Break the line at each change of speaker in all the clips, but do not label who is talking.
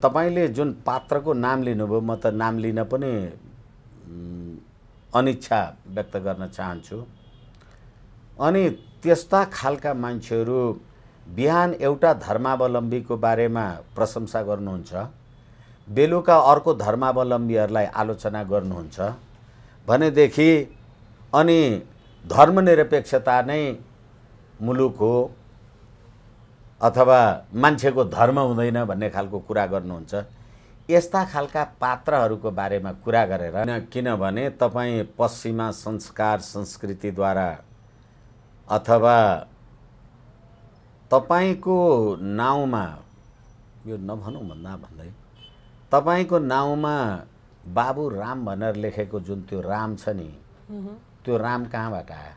तपाईले जुन पात्रको नाम लिनुभयो म त नाम लिन पनि अनिच्छा व्यक्त गर्न चाहन्छु। अनि त्यस्ता खालका मान्छेहरू बिहान एउटा धर्मावलम्बीको बारेमा प्रशंसा गर्नुहुन्छ, बेलुका अर्को धर्मावलम्बीहरूलाई आलोचना गर्नुहुन्छ भनेदेखि अनि धर्मनिरपेक्षता नै मुलुक हो अथवा मान्छेको धर्म हुँदैन भन्ने खालको कुरा गर्नुहुन्छ। यस्ता खालका पात्रहरूको बारेमा कुरा गरेर किनभने तपाईँ पश्चिमा संस्कार संस्कृतिद्वारा अथवा तपाईको नाउँमा यो नभनौँ भन्दा भन्दै तपाईको नाउँमा बाबु राम भनेर लेखेको जुन त्यो राम छ नि, त्यो राम कहाँबाट आयो?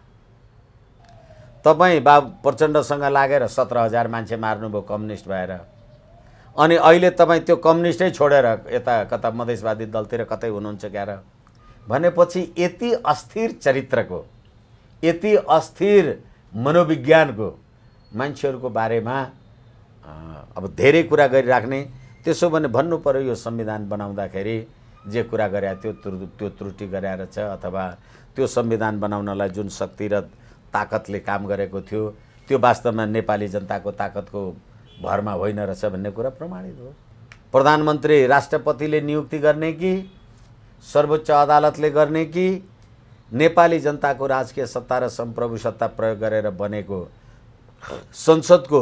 तपाईँ बाबु प्रचण्डसँग लागेर 17,000 मान्छे मार्नुभयो कम्युनिस्ट भएर, अनि अहिले तपाईँ त्यो कम्युनिस्टै छोडेर यता कता मधेसवादी दलतिर कतै हुनुहुन्छ क्यार भनेपछि यति अस्थिर चरित्रको, यति अस्थिर मनोविज्ञानको मान्छेहरूको बारेमा अब धेरै कुरा गरिराख्ने। त्यसो भने भन्नु पर्यो यो संविधान बनाउँदाखेरि जे कुरा गरे त्यो त्रुटि गरेर छ अथवा त्यो संविधान बनाउनलाई जुन शक्ति र ताकतले काम गरेको थियो त्यो वास्तवमा नेपाली जनताको ताकतको भरमा होइन रहेछ भन्ने कुरा प्रमाणित हो। प्रधानमन्त्री राष्ट्रपतिले नियुक्ति गर्ने कि सर्वोच्च अदालतले गर्ने कि नेपाली जनताको राजकीय सत्ता र सम्प्रभु सत्ता प्रयोग गरेर बनेको संसदको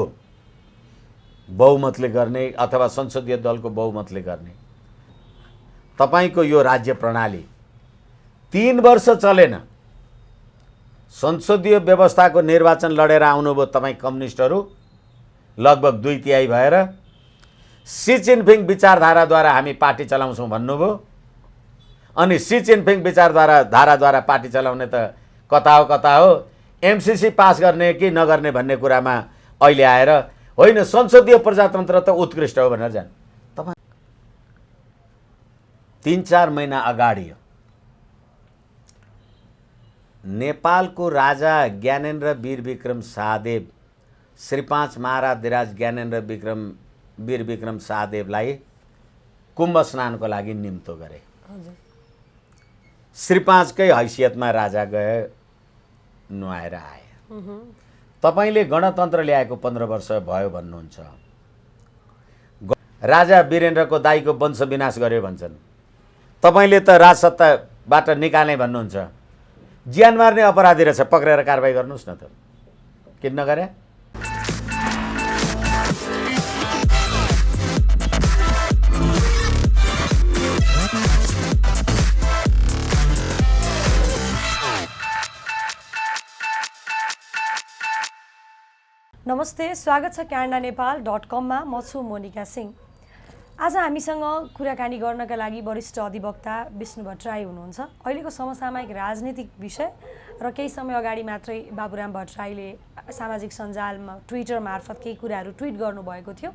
बहुमतले गर्ने अथवा संसदीय दलको बहुमतले गर्ने? तपाईको यो राज्य प्रणाली 3 वर्ष चलेन। संसदीय व्यवस्थाको निर्वाचन लडेर आउनुभयो तपाईँ कम्युनिस्टहरू लगभग 2/3 भएर। सी जिनपिङ विचारधाराद्वारा हामी पार्टी चलाउँछौँ भन्नुभयो, अनि सी जिनपिङ विचारधाराद्वारा पार्टी चलाउने त कता हो एमसीसी पास गर्ने कि नगर्ने भन्ने कुरामा अहिले आएर होइन संसदीय प्रजातन्त्र त उत्कृष्ट हो भनेर जानु। तपाईँ 3-4 महिना अगाडि नेपालको राजा ज्ञानेन्द्र वीरविक्रम शाहदेव श्री 5 महाराजधिराज ज्ञानेन्द्र वीरविक्रम शाहदेवलाई कुम्भ स्नानको लागि निम्तो गरे। श्री 5 कै हैसियतमा राजा गए, नुहाएर आए। तपाईले गणतन्त्र ल्याएको 15 वर्ष भयो भन्नुहुन्छ, राजा वीरेन्द्रको दाइको वंश विनाश गर्यो भन्छन्। तपाईले त राजसत्ताबाट निकाल्ने भन्नुहुन्छ। ज्यान मार्ने अपराधी रहेछ, पक्रेर कारबाही गर्नुहोस् न त, किन नगरे?
नमस्ते, स्वागत छ canadaNepal.com मा। म छु मोनिका सिंह। आज हामीसँग कुराकानी गर्नका लागि वरिष्ठ अधिवक्ता विष्णु भट्टराई हुनुहुन्छ। अहिलेको समसामयिक राजनीतिक विषय र केही समय अगाडि मात्रै बाबुराम भट्टराईले सामाजिक सञ्जालमा ट्विटर मार्फत केही कुराहरू ट्विट गर्नुभएको थियो।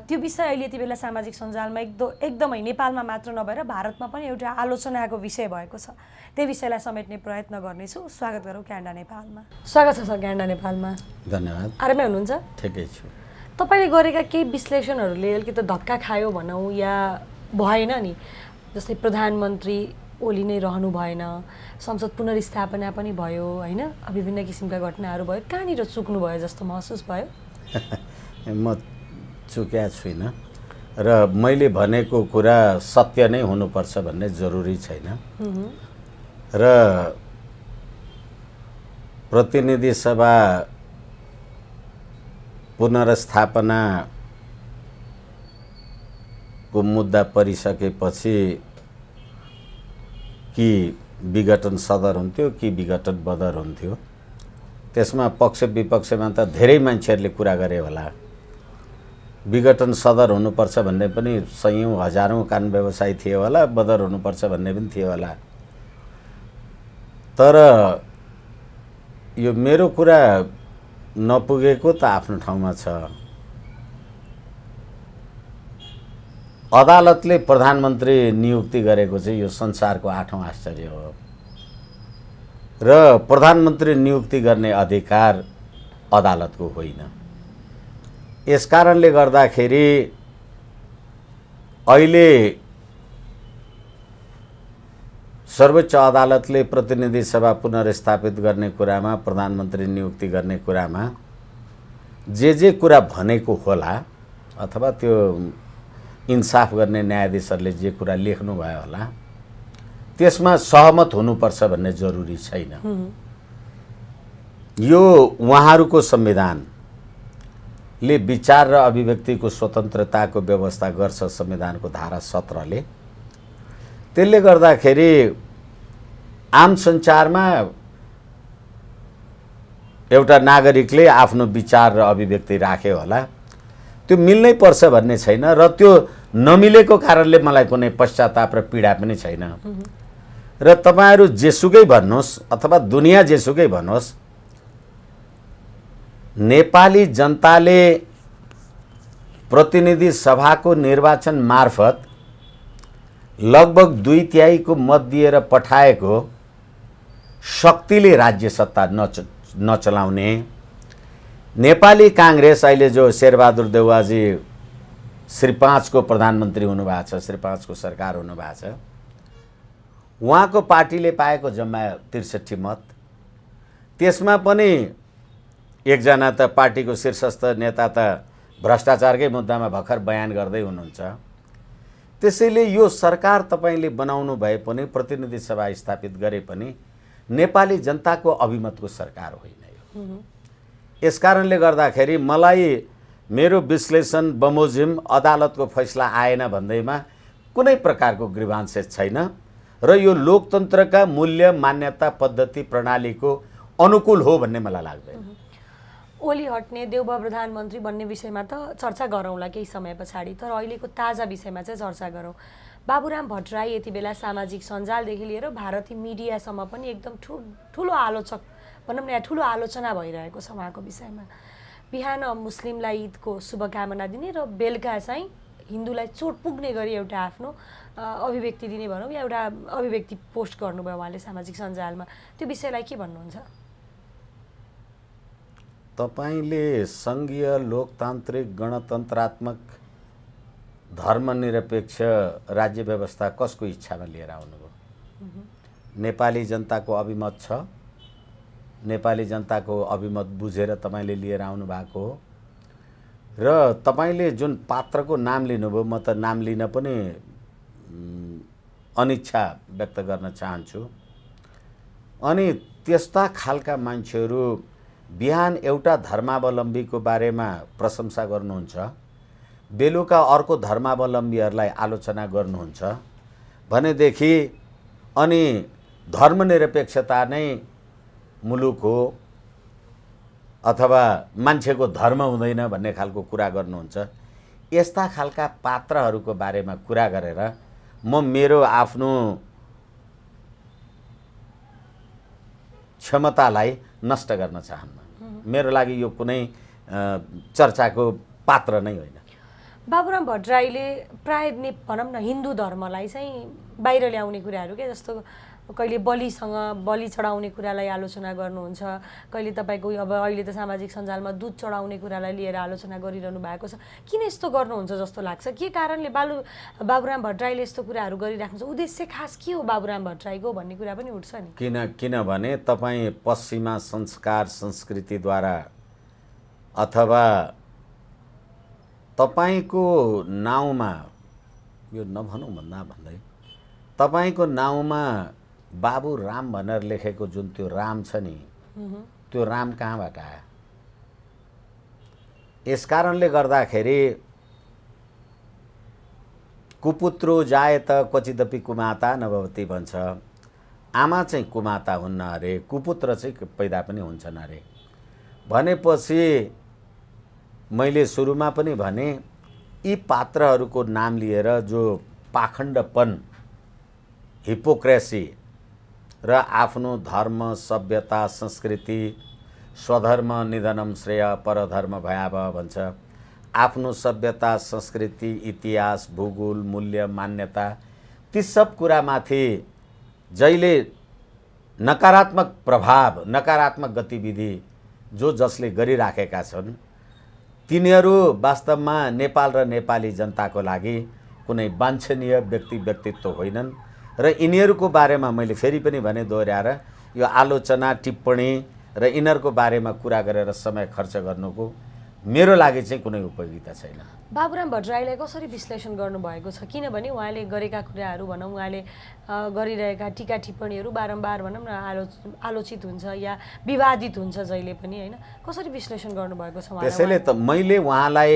त्यो विषय अहिले यति बेला सामाजिक सञ्जालमा एकदमै नेपालमा मात्र नभएर भारतमा पनि एउटा आलोचनाको विषय भएको छ। त्यही विषयलाई समेट्ने प्रयत्न गर्नेछु। स्वागत गरौँ क्यानाडा नेपालमा। स्वागत छ सर क्यानाडा नेपालमा।
धन्यवाद।
आरामै हुनुहुन्छ?
ठिकै छु। तपाईले
गरेका केही विश्लेषणहरूले अलिकति धक्का खायो भनौँ या भएन नि, जस्तै प्रधानमन्त्री ओली नै रहनु भएन, संसद पुनर्स्थापना पनि भयो होइन, विभिन्न किसिमका घटनाहरू भयो, कहाँनिर चुक्नु भयो जस्तो महसुस भयो?
म चुक्या छुइनँ र मैले भनेको कुरा सत्य नै हुनुपर्छ भन्ने जरुरी छैन र प्रतिनिधि सभा पुनर्स्थापनाको मुद्दा परिसकेपछि कि विघटन सदर हुन्थ्यो कि विघटन बदर हुन्थ्यो, त्यसमा पक्ष विपक्षमा त धेरै मान्छेहरूले कुरा गरे होला। विघटन सदर हुनुपर्छ भन्ने पनि सयौं हजारौं कानुन व्यवसायी थिए होला, बदर हुनुपर्छ भन्ने पनि थिए होला। तर यो मेरो कुरा नपुगेको त आफ्नो ठाउँमा छ। अदालतले प्रधानमन्त्री नियुक्ति गरेको चाहिँ यो संसारको 8औं आश्चर्य हो र प्रधानमन्त्री नियुक्ति गर्ने अधिकार अदालतको होइन। यस कारणले गर्दाखेरि अहिले सर्वोच्च अदालतले प्रतिनिधि सभा पुनर्स्थापित गर्ने कुरामा, प्रधानमन्त्री नियुक्ति गर्ने कुरामा जे कुरा भनेको होला अथवा त्यो इन्साफ गर्ने न्यायाधीशहरूले जे कुरा लेख्नुभयो होला त्यसमा सहमत हुनुपर्छ भन्ने जरुरी छैन। यो उहाँहरूको संविधानले विचार र अभिव्यक्तिको स्वतन्त्रताको व्यवस्था गर्छ, संविधानको धारा 17 ले। त्यसले गर्दाखेरि आम सञ्चारमा एउटा नागरिकले आफ्नो विचार र अभिव्यक्ति राख्यो होला, त्यो मिल्नै पर्छ भन्ने छैन र त्यो नमिलेको कारणले मलाई कुनै पश्चाताप र पीडा पनि छैन। र तपाईहरू जेसुकै भन्नुहोस् अथवा दुनियाँ जेसुकै भन्नुहोस्, नेपाली जनताले प्रतिनिधि सभाको निर्वाचन मार्फत लगभग 2/3 को मत दिएर पठाएको शक्तिले राज्य सत्ता नचलाउने नेपाली कांग्रेस, अहिले जो शेरबहादुर देउवाजी श्री 5 को प्रधानमन्त्री हुनुभएको छ, श्री 5 को सरकार हुनुभएको छ, उहाँको पार्टीले पाएको जम्मा 63 मत। त्यसमा पनि एकजना त पार्टीको शीर्षस्थ नेता त भ्रष्टाचारकै मुद्दामा भर्खर बयान गर्दै हुनुहुन्छ। त्यसैले यो सरकार तपाईले बनाउनु भए पनि, प्रतिनिधि सभा स्थापित गरे पनि नेपाली जनताको अभिमतको सरकार होइन यो। यसकारणले गर्दाखेरि मलाई मेरो विश्लेषण बमोजिम अदालतको फैसला आएन भन्दैमा कुनै प्रकारको ग्रीवान्सेस छैन र यो लोकतन्त्रका मूल्य, मान्यता, पद्धति, प्रणालीको अनुकूल हो भन्ने मलाई लाग्दैन।
ओली हट्ने देउबा प्रधानमन्त्री भन्ने विषयमा त चर्चा गरौँला केही समय पछाडि, तर अहिलेको ताजा विषयमा चाहिँ चर्चा गरौँ। बाबुराम भट्टराई यति बेला सामाजिक सञ्जालदेखि लिएर भारतीय मिडियासम्म पनि एकदम ठुलो आलोचक भनौँ न, ठुलो आलोचना भइरहेको छ उहाँको विषयमा। बिहान मुस्लिमलाई ईदको शुभकामना दिने र बेलुका चाहिँ हिन्दूलाई चोट पुग्ने गरी एउटा आफ्नो अभिव्यक्ति दिने भनौँ या एउटा अभिव्यक्ति पोस्ट गर्नुभयो उहाँले सामाजिक सञ्जालमा। त्यो विषयलाई के भन्नुहुन्छ?
तपाईले सङ्घीय लोकतान्त्रिक गणतन्त्रात्मक धर्मनिरपेक्ष राज्य व्यवस्था कसको इच्छामा लिएर आउनुभयो? नेपाली जनताको अभिमत छ, नेपाली जनताको अभिमत बुझेर तपाईले लिएर आउनु भएको हो र तपाईले जुन पात्रको नाम लिनुभयो, म त नाम लिन पनि अनिच्छा व्यक्त गर्न चाहन्छु। अनि त्यस्ता खालका मान्छेहरू बिहान एउटा धर्मावलम्बीको बारेमा प्रशंसा गर्नुहुन्छ, बेलुका अर्को धर्मावलम्बीहरूलाई आलोचना गर्नुहुन्छ भनेदेखि अनि धर्मनिरपेक्षता नै मुलुक हो अथवा मान्छेको धर्म हुँदैन भन्ने खालको कुरा गर्नुहुन्छ। यस्ता खालका पात्रहरूको बारेमा कुरा गरेर म मेरो आफ्नो क्षमतालाई नष्ट गर्न चाहन्न। मेरो लागि यो कुनै चर्चाको पात्र नै होइन।
बाबुराम भट्टराईले प्राय भनौँ न हिन्दू धर्मलाई चाहिँ बाहिर ल्याउने कुराहरू के, जस्तो कहिले बलि चढाउने कुरालाई आलोचना गर्नुहुन्छ, कहिले तपाईँको अब अहिले त सामाजिक सञ्जालमा दुध चढाउने कुरालाई लिएर आलोचना गरिरहनु भएको छ। किन यस्तो गर्नुहुन्छ जस्तो लाग्छ? के कारणले बाबुराम भट्टराईले यस्तो कुराहरू गरिराख्नुहुन्छ? उद्देश्य खास के हो बाबुराम भट्टराईको भन्ने कुरा पनि उठ्छ नि।
किनभने तपाईँ पश्चिमा संस्कार संस्कृतिद्वारा अथवा तपाईँको नाउँमा, यो नभनौँ भन्दा भन्दै, तपाईँको नाउँमा बाबु राम भनेर लेखेको जुन त्यो राम छ नि, त्यो राम कहाँबाट आयो? यस कारणले गर्दाखेरि कुपुत्रो जायत क्वचिदपि कुमाता नभवती भन्छ। आमा चाहिँ कुमाता हुन्न अरे, कुपुत्र चाहिँ पैदा पनि हुन्छन् अरे भनेपछि मैले सुरुमा पनि भने यी पात्रहरूको नाम लिएर जो पाखण्डपन, हिपोक्रेसी र आफ्नो धर्म, सभ्यता, संस्कृति, स्वधर्म निधनम श्रेय परधर्म भयावह भन्छ, आफ्नो सभ्यता, संस्कृति, इतिहास, भूगोल, मूल्य, मान्यता, ती सब कुरामाथि जहिले नकारात्मक प्रभाव, नकारात्मक गतिविधि जो जसले गरिराखेका छन् तिनीहरू वास्तवमा नेपाल र नेपाली जनताको लागि कुनै वाञ्छनीय व्यक्तित्व होइनन् र यिनीहरूको बारेमा मैले फेरि पनि भने दोहोऱ्याएर यो आलोचना टिप्पणी र यिनीहरूको बारेमा कुरा गरेर समय खर्च गर्नुको मेरो लागि चाहिँ कुनै उपयोगिता छैन।
बाबुराम भट्टराईलाई कसरी विश्लेषण गर्नुभएको छ? किनभने उहाँले गरेका कुराहरू भनौँ, उहाँले गरिरहेका टीका टिप्पणीहरू बारम्बार भनौँ न आलोचित हुन्छ या विवादित हुन्छ जहिले पनि, होइन? कसरी विश्लेषण गर्नुभएको छ उहाँलाई?
त्यसैले त मैले उहाँलाई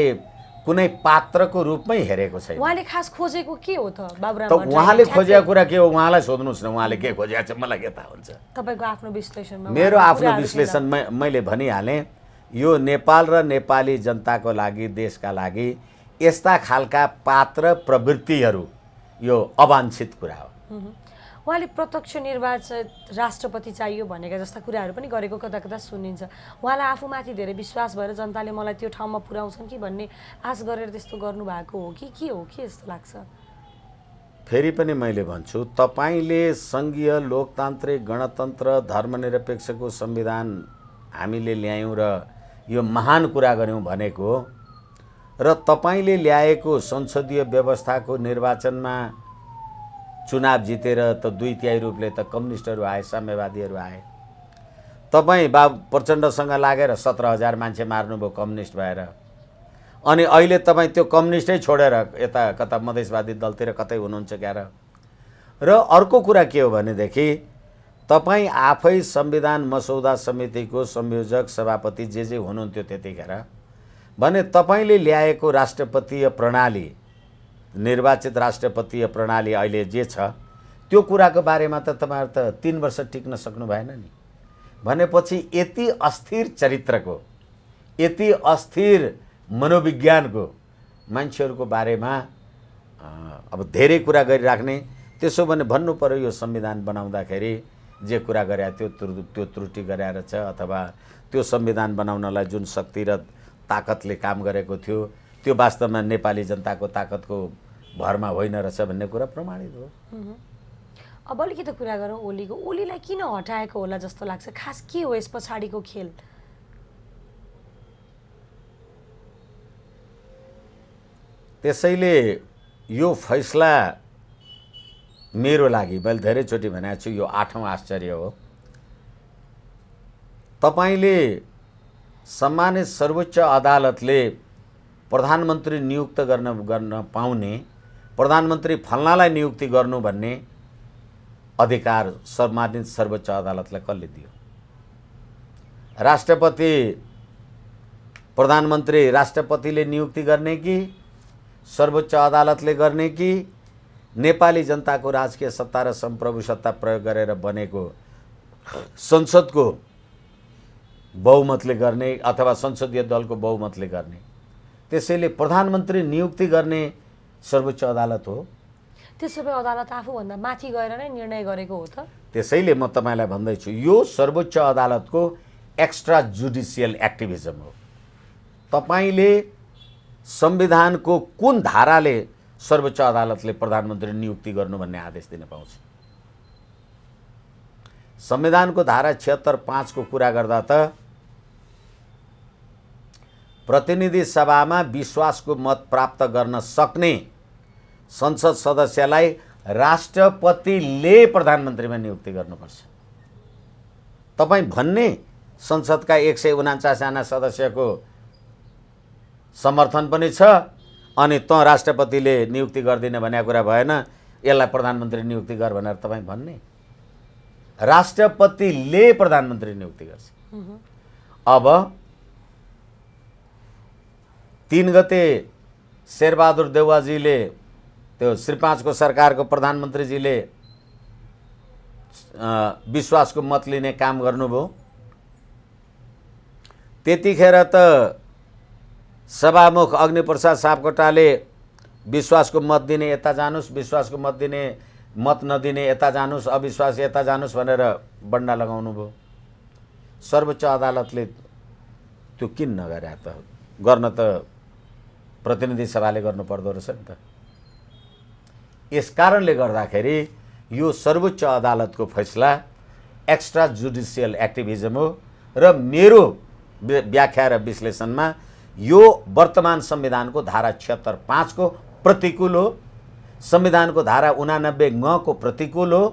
कुनै पात्रको रूपमै हेरेको छैन।
उहाँले खास खोजेको के हो त बाबुराम
त
भट्टराईले?
उहाँले खोजेको कुरा के हो उहाँलाई सोध्नुहोस् न, उहाँले के खोजेको छ मलाई के थाहा हुन्छ?
तपाईँको आफ्नो विश्लेषणमा
मेरो आफ्नो विश्लेषण मैले भनिहालेँ, यो नेपाल र नेपाली जनताको लागि, देशका लागि यस्ता खालका पात्र प्रवृत्तिहरू यो अवाञ्छित कुरा हो।
उहाँले प्रत्यक्ष निर्वाचित राष्ट्रपति चाहियो भनेका जस्ता कुराहरू पनि गरेको कता कता सुनिन्छ। उहाँलाई आफूमाथि धेरै विश्वास भएर जनताले मलाई त्यो ठाउँमा पुर्याउँछन् कि भन्ने आश गरेर त्यस्तो गर्नुभएको हो कि के हो, के यस्तो लाग्छ?
फेरि पनि मैले भन्छु, तपाईँले सङ्घीय लोकतान्त्रिक गणतन्त्र धर्मनिरपेक्षको संविधान हामीले ल्यायौँ र यो महान कुरा गऱ्यौँ भनेको र तपाईँले ल्याएको संसदीय व्यवस्थाको निर्वाचनमा चुनाव जितेर त 2/3 रूपले त कम्युनिस्टहरू आए, साम्यवादीहरू आए। तपाईँ प्रचण्डसँग लागेर 17,000 मान्छे मार्नुभयो कम्युनिस्ट भएर। अनि अहिले तपाईँ त्यो कम्युनिस्टै छोडेर यता कता मधेसवादी दलतिर कतै हुनुहुन्छ क्या र? र अर्को कुरा के हो भनेदेखि तपाईँ आफै संविधान मसौदा समितिको संयोजक सभापति जे हुनुहुन्थ्यो त्यतिखेर भने तपाईँले ल्याएको राष्ट्रपतीय प्रणाली, निर्वाचित राष्ट्रपतीय प्रणाली अहिले जे छ त्यो कुराको बारेमा त तपाईँहरू त 3 वर्ष टिक्न सक्नु भएन नि। भनेपछि यति अस्थिर चरित्रको, यति अस्थिर मनोविज्ञानको मान्छेहरूको बारेमा अब धेरै कुरा गरिराख्ने, त्यसो भने भन्नु पर्यो यो संविधान बनाउँदाखेरि जे कुरा गरे त्यो त्रुटि गरेर छ, अथवा त्यो संविधान बनाउनलाई जुन शक्ति र ताकतले काम गरेको थियो त्यो वास्तवमा नेपाली जनताको ताकतको भरमा होइन रहेछ भन्ने कुरा प्रमाणित हो।
अब अलिकति कुरा गरौँ ओलीको। ओलीलाई किन हटाएको होला जस्तो लाग्छ? खास के हो यस पछाडिको खेल?
त्यसैले यो फैसला मेरो लागि, मैले धेरैचोटि भनेको छु, यो 8औं आश्चर्य हो। तपाईँले सम्मानित सर्वोच्च अदालतले प्रधानमन्त्री नियुक्त गर्न पाउने, प्रधानमन्त्री फल्नालाई नियुक्ति गर्नु भन्ने अधिकार सम्मानित सर्वोच्च अदालतलाई कसले दियो? राष्ट्रपति प्रधानमन्त्री राष्ट्रपतिले नियुक्ति गर्ने कि सर्वोच्च अदालतले गर्ने कि नेपाली जनताको राजकीय सत्ता र सम्प्रभु सत्ता प्रयोग गरेर बनेको संसदको बहुमतले गर्ने अथवा संसदीय दलको बहुमतले गर्ने? त्यसैले प्रधानमन्त्री नियुक्ति गर्ने सर्वोच्च अदालत हो।
त्यसो भए अदालत आफूभन्दा माथि गएर नै निर्णय गरेको हो त?
त्यसैले म तपाईँलाई भन्दैछु, यो सर्वोच्च अदालतको एक्स्ट्रा जुडिसियल एक्टिभिजम हो। तपाईँले संविधानको कुन धाराले सर्वोच्च अदालतले प्रधानमन्त्री नियुक्ति गर्नु भन्ने आदेश दिन पाउँछ? संविधानको धारा 76(5) को कुरा गर्दा त प्रतिनिधि सभामा विश्वासको मत प्राप्त गर्न सक्ने संसद सदस्यलाई राष्ट्रपतिले प्रधानमन्त्रीमा नियुक्ति गर्नुपर्छ। तपाईँ भन्ने संसदका 149 जना सदस्यको समर्थन पनि छ, अनि त राष्ट्रपतिले नियुक्ति गर्दिन भन्ने कुरा भएन, यसलाई प्रधानमन्त्री नियुक्ति गर भनेर तपाईँ भन्ने? राष्ट्रपतिले प्रधानमन्त्री नियुक्ति गर्छ। अब 3 गते शेरबहादुर देउवाजीले, त्यो श्री 5 को सरकारको प्रधानमन्त्रीजीले विश्वासको मत लिने काम गर्नुभयो। त्यतिखेर त सभामुख अग्निप्रसाद सापकोटाले विश्वासको मत दिने यता जानुस्, विश्वासको मत दिने मत नदिने यता जानुस्, अविश्वास यता जानुस् भनेर बन्डा लगाउनु भयो। सर्वोच्च अदालतले त्यो किन नगरे त? गर्न त प्रतिनिधि सभाले गर्नु पर्दो रहेछ नि त। यस कारणले गर्दाखेरि यो सर्वोच्च अदालतको फैसला एक्स्ट्रा जुडिसियल एक्टिभिजम हो र मेरो व्याख्या र विश्लेषणमा यो वर्तमान संविधानको धारा 76(5) को प्रतिकूल हो संविधानको धारा 89 ङ को प्रतिकूल हो,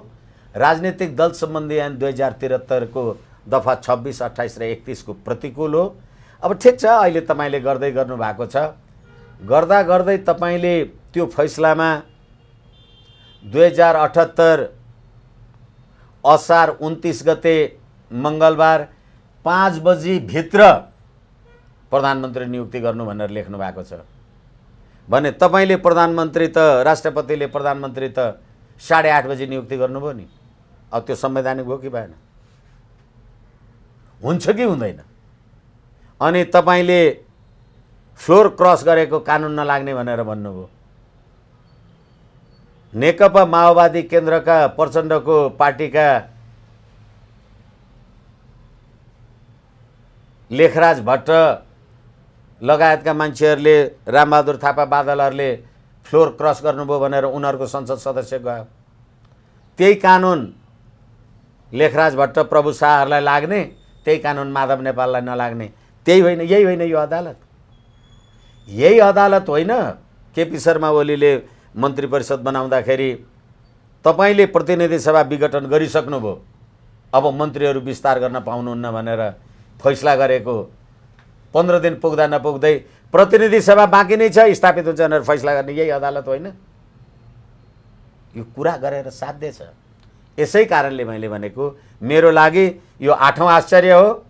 राजनीतिक दल सम्बन्धी ऐन 2073 को दफा 26, 28 र 31 को प्रतिकूल हो। अब ठिक छ, अहिले तपाईले गर्दै गर्नु भएको छ, गर्दा गर्दै तपाईले त्यो फैसलामा 2078 असार 29 गते मङ्गलबार 5 बजी भित्र प्रधानमन्त्री नियुक्ति गर्नु भनेर लेख्नु भएको छ भने तपाईले प्रधानमन्त्री त, राष्ट्रपतिले प्रधानमन्त्री त 8:30 बजी नियुक्ति गर्नुभयो नि। अब त्यो संवैधानिक हो कि भएन? हुन्छ कि हुँदैन? अनि तपाईले फ्लोर क्रस गरेको कानुन नलाग्ने भनेर भन्नुभयो। नेकपा माओवादी केन्द्रका प्रचण्डको पार्टीका लेखराज भट्ट लगायतका मान्छेहरूले, रामबहादुर थापा बादलहरूले फ्लोर क्रस गर्नुभयो भनेर उनीहरूको संसद सदस्य गयो। त्यही कानुन लेखराज भट्ट, प्रभु शाहहरूलाई लाग्ने, त्यही कानुन माधव नेपाललाई नलाग्ने, त्यही होइन, यही होइन यो अदालत? यही अदालत होइन केपी शर्मा ओलीले मन्त्री परिषद बनाउँदाखेरि तपाईले प्रतिनिधि सभा विघटन गरिसक्नुभयो, अब मन्त्रीहरू विस्तार गर्न पाउनुहुन्न भनेर फैसला गरेको 15 दिन पुग्दा नपुग्दै प्रतिनिधि सभा बाँकी नै छ, स्थापित हुन्छ भनेर फैसला गर्ने यही अदालत होइन? यो कुरा गरेर साध्य छ। यसै कारणले मैले भनेको, मेरो लागि यो 8औं आश्चर्य हो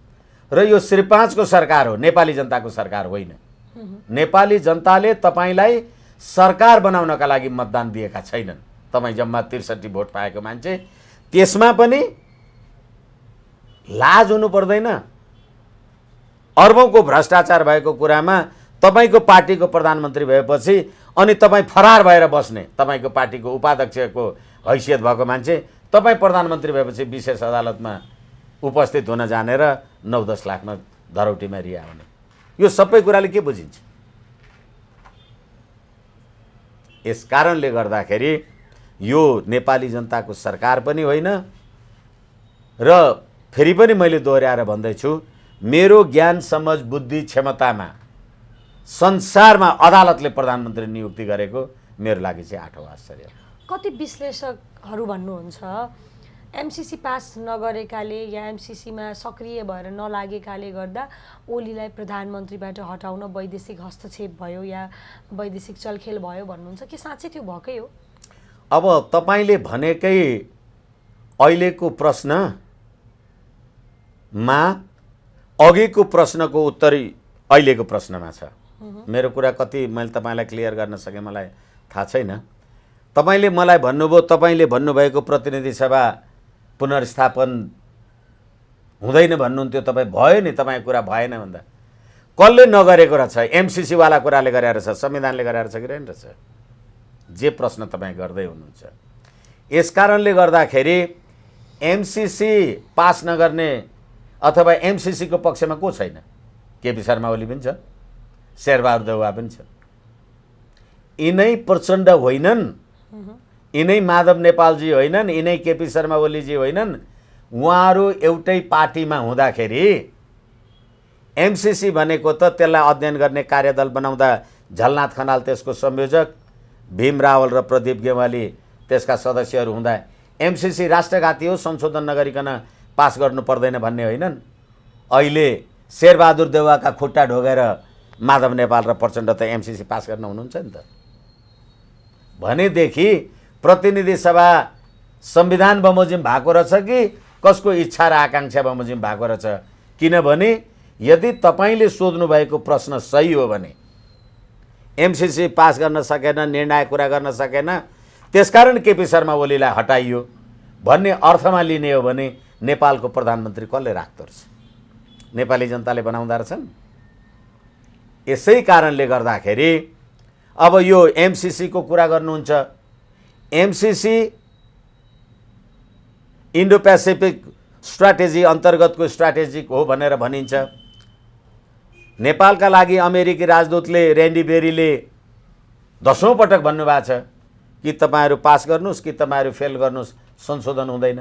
र यो श्री 5 को सरकार हो, नेपाली जनताको सरकार होइन। नेपाली जनताले तपाईलाई सरकार बनाउनका लागि मतदान दिएका छैनन्। तपाई जम्मा 63 भोट पाएको मान्छे, त्यसमा पनि लाज हुनु पर्दैन? अर्बौंको भ्रष्टाचार भएको कुरामा तपाईको पार्टीको प्रधानमन्त्री भएपछि अनि तपाई फरार भएर बस्ने, तपाईको पार्टीको उपाध्यक्षको हैसियत भएको मान्छे तपाई प्रधानमन्त्री भएपछि विशेष अदालतमा उपस्थित हुन जानेर 9-10 लाखमा धरौटीमा रिहा हुने, यो सबै कुराले के बुझिन्छ? यस कारणले गर्दाखेरि यो नेपाली जनताको सरकार पनि होइन र फेरि पनि मैले दोहोर्याएर भन्दैछु, मेरो ज्ञान समझ बुद्धि क्षमतामा संसारमा अदालतले प्रधानमन्त्री नियुक्ति गरेको मेरो लागि चाहिँ 8औं आश्चर्य।
कति विश्लेषकहरू भन्नुहुन्छ एमसीसी पास नगरेकाले या एमसीसीमा सक्रिय भएर नलागेकाले गर्दा ओलीलाई प्रधानमन्त्रीबाट हटाउन वैदेशिक हस्तक्षेप भयो या वैदेशिक चलखेल भयो भन्नुहुन्छ, के साँच्चै त्यो भएकै हो?
अब तपाईले भनेकै अहिलेको प्रश्नमा अघिको प्रश्नको उत्तर अहिलेको प्रश्नमा छ। मेरो कुरा कति मैले तपाईलाई क्लियर गर्न सके मलाई थाहा छैन। तपाईले मलाई भन्नुभयो, तपाईले भन्नुभएको प्रतिनिधि सभा पुनर्स्थापन हुँदैन भन्नुहुन्थ्यो, तपाईँ भयो नि, तपाईँ कुरा भएन भन्दा कसले नगरेको रहेछ? एमसीसी वाला कुराले गरेर छ, संविधानले गरेर छ कि रहेन रहेछ? जे प्रश्न तपाईँ गर्दै हुनुहुन्छ। यस कारणले गर्दाखेरि एमसीसी पास नगर्ने अथवा एमसीसी को पक्षमा को छैन? केपी शर्मा ओली पनि छ, शेरबहादुर देउवा पनि छ। यिनै प्रचण्ड होइनन्, यिनै माधव नेपालजी होइनन्, यिनै केपी शर्मा ओलीजी होइनन्। उहाँहरू एउटै पार्टीमा हुँदाखेरि एमसीसी भनेको त त्यसलाई अध्ययन गर्ने कार्यदल बनाउँदा झलनाथ खनाल त्यसको संयोजक, भीम रावल र प्रदीप गेवाली त्यसका सदस्यहरू हुँदा एमसीसी राष्ट्रघाती हो, संशोधन नगरिकन पास गर्नु पर्दैन भन्ने होइनन्। अहिले शेरबहादुर देउवाका खुट्टा ढोगेर माधव नेपाल र प्रचण्ड त एमसीसी पास गर्न हुनुहुन्छ नि त। भनेदेखि प्रतिनिधि सभा संविधान बमोजिम भएको रहेछ कि कसको इच्छा र आकांक्षा बमोजिम भएको रहेछ? किनभने यदि तपाईले सोध्नु भएको प्रश्न सही हो भने एमसीसी पास गर्न सकेन, निर्णायक कुरा गर्न सकेन, त्यसकारण केपी शर्मा ओलीलाई हटाइयो भन्ने अर्थमा लिने हो भने नेपालको प्रधानमन्त्री कसले राख्दो रहेछ? नेपाली जनताले बनाउँदा रहेछन्। यसै कारणले गर्दाखेरि अब यो एमसीसी को कुरा गर्नुहुन्छ, एमसीसी इन्डो पेसिफिक स्ट्राटेजी अन्तर्गतको स्ट्राटेजिक हो भनेर भनिन्छ। नेपालका लागि अमेरिकी राजदूतले रेन्डी बेरीले 10औं पटक भन्नुभएको छ कि तपाईहरु पास गर्नुस् कि तपाईहरु फेल गर्नुस्, संशोधन हुँदैन।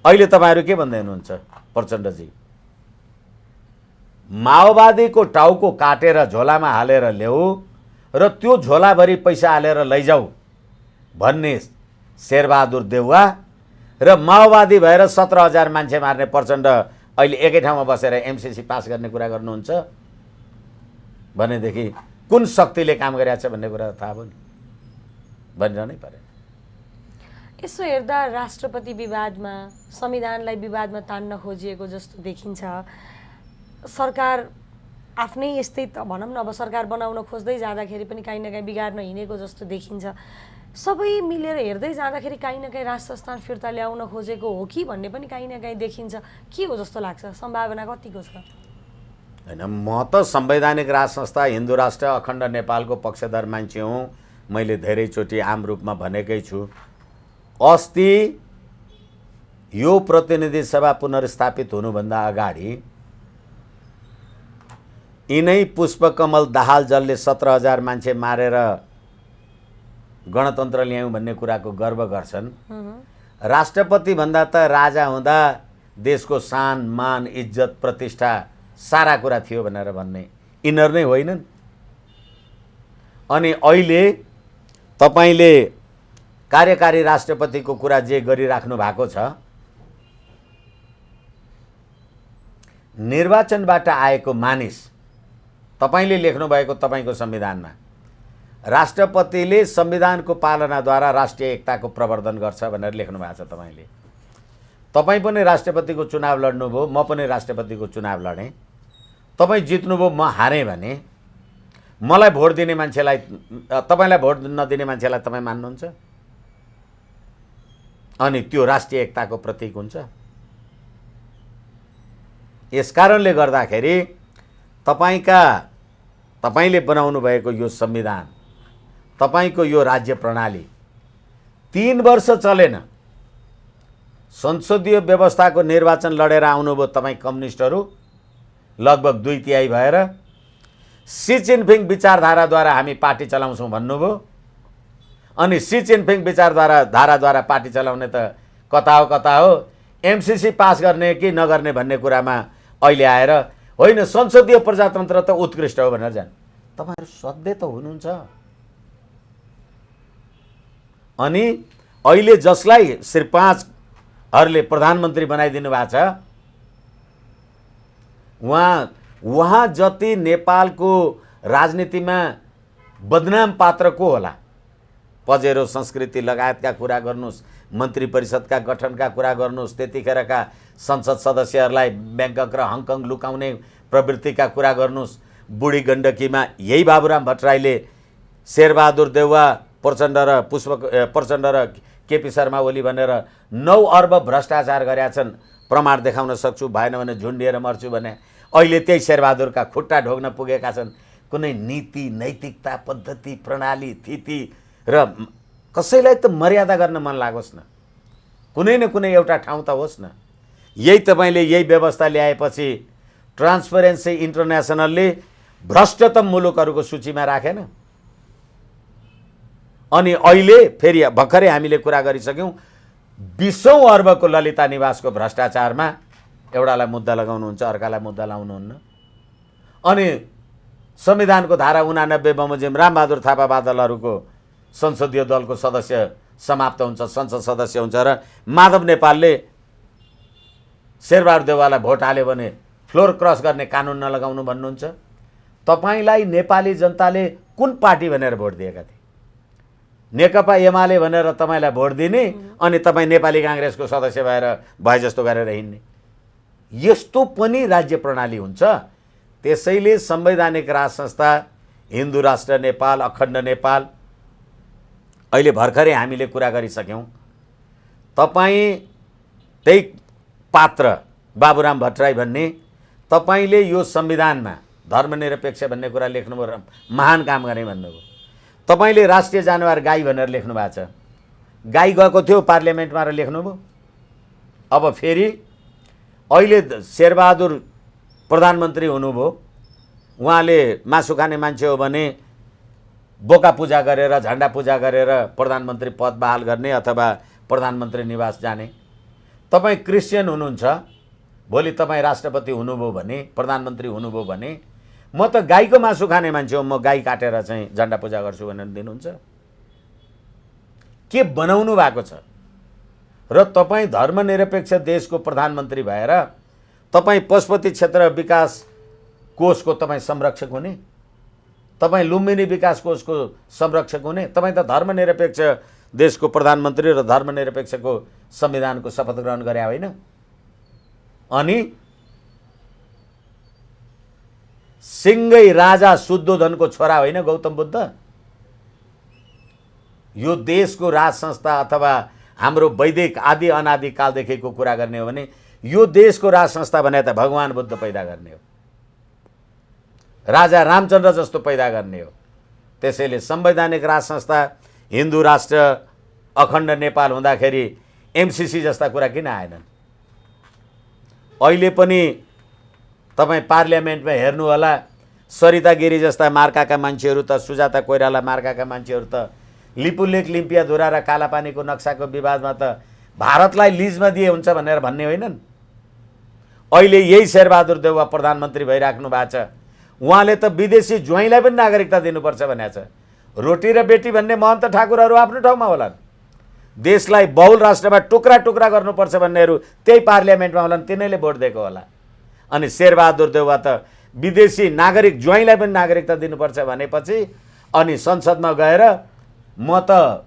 अहिले तपाईहरु के भन्दै हुनुहुन्छ प्रचण्डजी? माओवादीको टाउको काटेर झोलामा हालेर ल्याऊ र त्यो झोलाभरि पैसा हालेर लैजाऊ भन्ने शेरबहादुर देउवा र माओवादी भएर 17,000 मान्छे मार्ने प्रचण्ड अहिले एकै ठाउँमा बसेर एमसिसी पास गर्ने कुरा गर्नुहुन्छ भनेदेखि कुन शक्तिले काम गरिरहेछ भन्ने कुरा थाहा भयो नि, भनिरहनै परेन।
यसो हेर्दा राष्ट्रपति विवादमा संविधानलाई विवादमा तान्न खोजिएको जस्तो देखिन्छ। सरकार आफ्नै यस्तै भनौँ न, अब सरकार बनाउन खोज्दै जाँदाखेरि पनि काहीँ न काहीँ बिगार्न हिँडेको जस्तो देखिन्छ। सबै मिलेर हेर्दै जाँदाखेरि काहीँ न काहीँ राज संस्थान फिर्ता ल्याउन खोजेको हो कि भन्ने पनि काहीँ न काहीँ देखिन्छ। के हो जस्तो लाग्छ? सम्भावना कतिको छ?
होइन, म त संवैधानिक राज संस्था हिन्दू राष्ट्र अखण्ड नेपालको पक्षधर मान्छे हुँ। मैले धेरैचोटि आम रूपमा भनेकै छु। अस्ति यो प्रतिनिधि सभा पुनर्स्थापित हुनुभन्दा अगाडि यिनै पुष्पकमल दाहाल जसले 17,000 मान्छे मारेर गणतन्त्र ल्यायौँ भन्ने कुराको गर्व गर्छन्, राष्ट्रपति भन्दा त राजा हुँदा देशको सान मान इज्जत प्रतिष्ठा सारा कुरा थियो भनेर भन्ने यिनीहरू नै होइनन्। अनि अहिले तपाईले कार्यकारी राष्ट्रपतिको कुरा जे गरिराख्नु भएको छ, निर्वाचनबाट आएको मानिस, तपाईले लेख्नु भएको तपाईको संविधानमा राष्ट्रपतिले संविधानको पालनाद्वारा राष्ट्रिय एकताको प्रवर्धन गर्छ भनेर लेख्नु भएको छ। तपाईँ पनि राष्ट्रपतिको चुनाव लड्नुभयो, म पनि राष्ट्रपतिको चुनाव लडेँ। तपाईँ जित्नुभयो, म हारेँ भने मलाई भोट दिने मान्छेलाई, तपाईलाई भोट नदिने मान्छेलाई तपाईँ मान्नुहुन्छ? अनि त्यो राष्ट्रिय एकताको प्रतीक हुन्छ। यसकारणले गर्दाखेरि तपाईले बनाउनु भएको यो संविधान, तपाईको यो राज्य प्रणाली 3 वर्ष चलेन। संसदीय व्यवस्थाको निर्वाचन लडेर आउनुभयो तपाईँ कम्युनिस्टहरू, लगभग 2/3 भएर सी जिनपिङ विचारधाराद्वारा हामी पार्टी चलाउँछौँ भन्नुभयो। अनि सी जिनपिङ विचारधाराद्वारा पार्टी चलाउने त कता हो, एमसिसी पास गर्ने कि नगर्ने भन्ने कुरामा अहिले आएर होइन संसदीय प्रजातन्त्र त उत्कृष्ट हो भनेर जाने। तपाईहरु सधैँ त हुनुहुन्छ। अनि अहिले जसलाई श्री 5हरूले प्रधानमन्त्री बनाइदिनु भएको छ, उहाँ जति नेपालको राजनीतिमा बदनाम पात्र को होला? पजेरो संस्कृति लगायतका कुरा गर्नुस्, मन्त्री परिषदका गठनका कुरा गर्नुस्, त्यतिखेरका संसद सदस्यहरूलाई ब्याङ्कक र हङकङ लुकाउने प्रवृत्तिका कुरा गर्नुस्। बुढी गण्डकीमा यही बाबुराम भट्टराईले शेरबहादुर देउवा, प्रचण्ड र केपी शर्मा ओली भनेर 9 अर्ब भ्रष्टाचार गरेका छन्, प्रमाण देखाउन सक्छु, भएन भने झुन्डिएर मर्छु भने अहिले त्यही शेरबहादुरका खुट्टा ढोग्न पुगेका छन्। कुनै नीति, नैतिकता, पद्धति, प्रणाली, थिति र कसैलाई त मर्यादा गर्न मन लागोस् न, कुनै न कुनै एउटा ठाउँ त होस् न। यही तपाईले यही व्यवस्था ल्याएपछि ट्रान्सपरेन्सी इन्टरनेसनलले भ्रष्टतम मुलुकहरूको सूचीमा राखेन। अनि अहिले फेरि भर्खरै हामीले कुरा गरिसक्यौँ 20औं अर्बको ललिता निवासको भ्रष्टाचारमा एउटालाई मुद्दा लगाउनुहुन्छ, अर्कालाई मुद्दा लाउनुहुन्न। अनि संविधानको धारा 89 बमोजिम रामबहादुर थापा बादलहरूको संसदीय दलको सदस्य समाप्त हुन्छ, संसद सदस्य हुन्छ र माधव नेपालले शेरबहादुर देउवालाई भोट हाल्यो भने फ्लोर क्रस गर्ने कानुन नलगाउनु भन्नुहुन्छ। तपाईलाई नेपाली जनताले कुन पार्टी भनेर भोट दिएका थिए? नेकपा एमाले भनेर तपाईलाई भोट दिने अनि तपाईँ नेपाली काङ्ग्रेसको सदस्य भएर भए जस्तो गरेर हिँड्ने, यस्तो पनि राज्य प्रणाली हुन्छ। त्यसैले संवैधानिक राज संस्था हिन्दू राष्ट्र नेपाल, अखण्ड नेपाल, अहिले भर्खरै हामीले कुरा गरिसक्यौँ। तपाईँ त्यही पात्र बाबुराम भट्टराई भन्ने, तपाईले यो संविधानमा धर्मनिरपेक्ष भन्ने कुरा लेख्नुभयो, महान काम गरे भन्नुभयो। तपाईले राष्ट्रिय जनावर गाई भनेर लेख्नु भएको छ, गाई गएको थियो पार्लियामेन्टमा र लेख्नुभयो। अब फेरि अहिले शेरबहादुर प्रधानमन्त्री हुनुभयो, उहाँले मासु खाने मान्छे हो भने बोका पूजा गरेर, झण्डा पूजा गरेर प्रधानमन्त्री पद बहाल गर्ने अथवा प्रधानमन्त्री निवास जाने। तपाईँ क्रिस्चियन हुनुहुन्छ, भोलि तपाईँ राष्ट्रपति हुनुभयो भने, प्रधानमन्त्री हुनुभयो भने म त गाईको मासु खाने मान्छे हो, म गाई काटेर चाहिँ झण्डा पूजा गर्छु भनेर दिनुहुन्छ। के बनाउनु भएको छ र तपाईँ धर्मनिरपेक्ष देशको प्रधानमन्त्री भएर तपाईँ पशुपति क्षेत्र विकास कोषको तपाईँ संरक्षक हुने, तपाईँ लुम्बिनी विकास कोषको संरक्षक हुने, तपाईँ त धर्मनिरपेक्ष देशको प्रधानमन्त्री र धर्मनिरपेक्षको संविधानको शपथ ग्रहण गरे होइन। अनि सिङ्गै राजा शुद्धोधनको छोरा होइन गौतम बुद्ध? यो देशको राज संस्था अथवा हाम्रो वैदिक आदि अनादि कालदेखिको कुरा गर्ने हो भने यो देशको राज संस्था भने त भगवान बुद्ध पैदा गर्ने हो, राजा रामचन्द्र जस्तो पैदा गर्ने हो। त्यसैले संवैधानिक राज संस्था हिन्दू राष्ट्र अखण्ड नेपाल हुँदाखेरि एमसीसी जस्ता कुरा किन आएनन्? अहिले पनि तपाईँ पार्लियामेन्टमा हेर्नु होला, सरिता गिरी जस्ता मार्काका मान्छेहरू त, सुजाता कोइराला मार्काका मान्छेहरू त लिपुलेक लिम्पियाधुरा र कालापानीको नक्साको विवादमा त भारतलाई लिजमा दिए हुन्छ भनेर भन्ने होइनन्। अहिले यही शेरबहादुर देउवा प्रधानमन्त्री भइराख्नु भएको छ, उहाँले त विदेशी ज्वाइँलाई पनि नागरिकता दिनुपर्छ भनेको छ। रोटी र बेटी भन्ने महन्त ठाकुरहरू आफ्नो ठाउँमा होलान्, देशलाई बहुल राष्ट्रमा टुक्रा टुक्रा गर्नुपर्छ भन्नेहरू त्यही पार्लियामेन्टमा होलान्, तिनैले भोट दिएको होला। अनि शेरबहादुर देउवा त विदेशी नागरिक ज्वाइँलाई पनि नागरिकता दिनुपर्छ भनेपछि अनि संसदमा गएर म त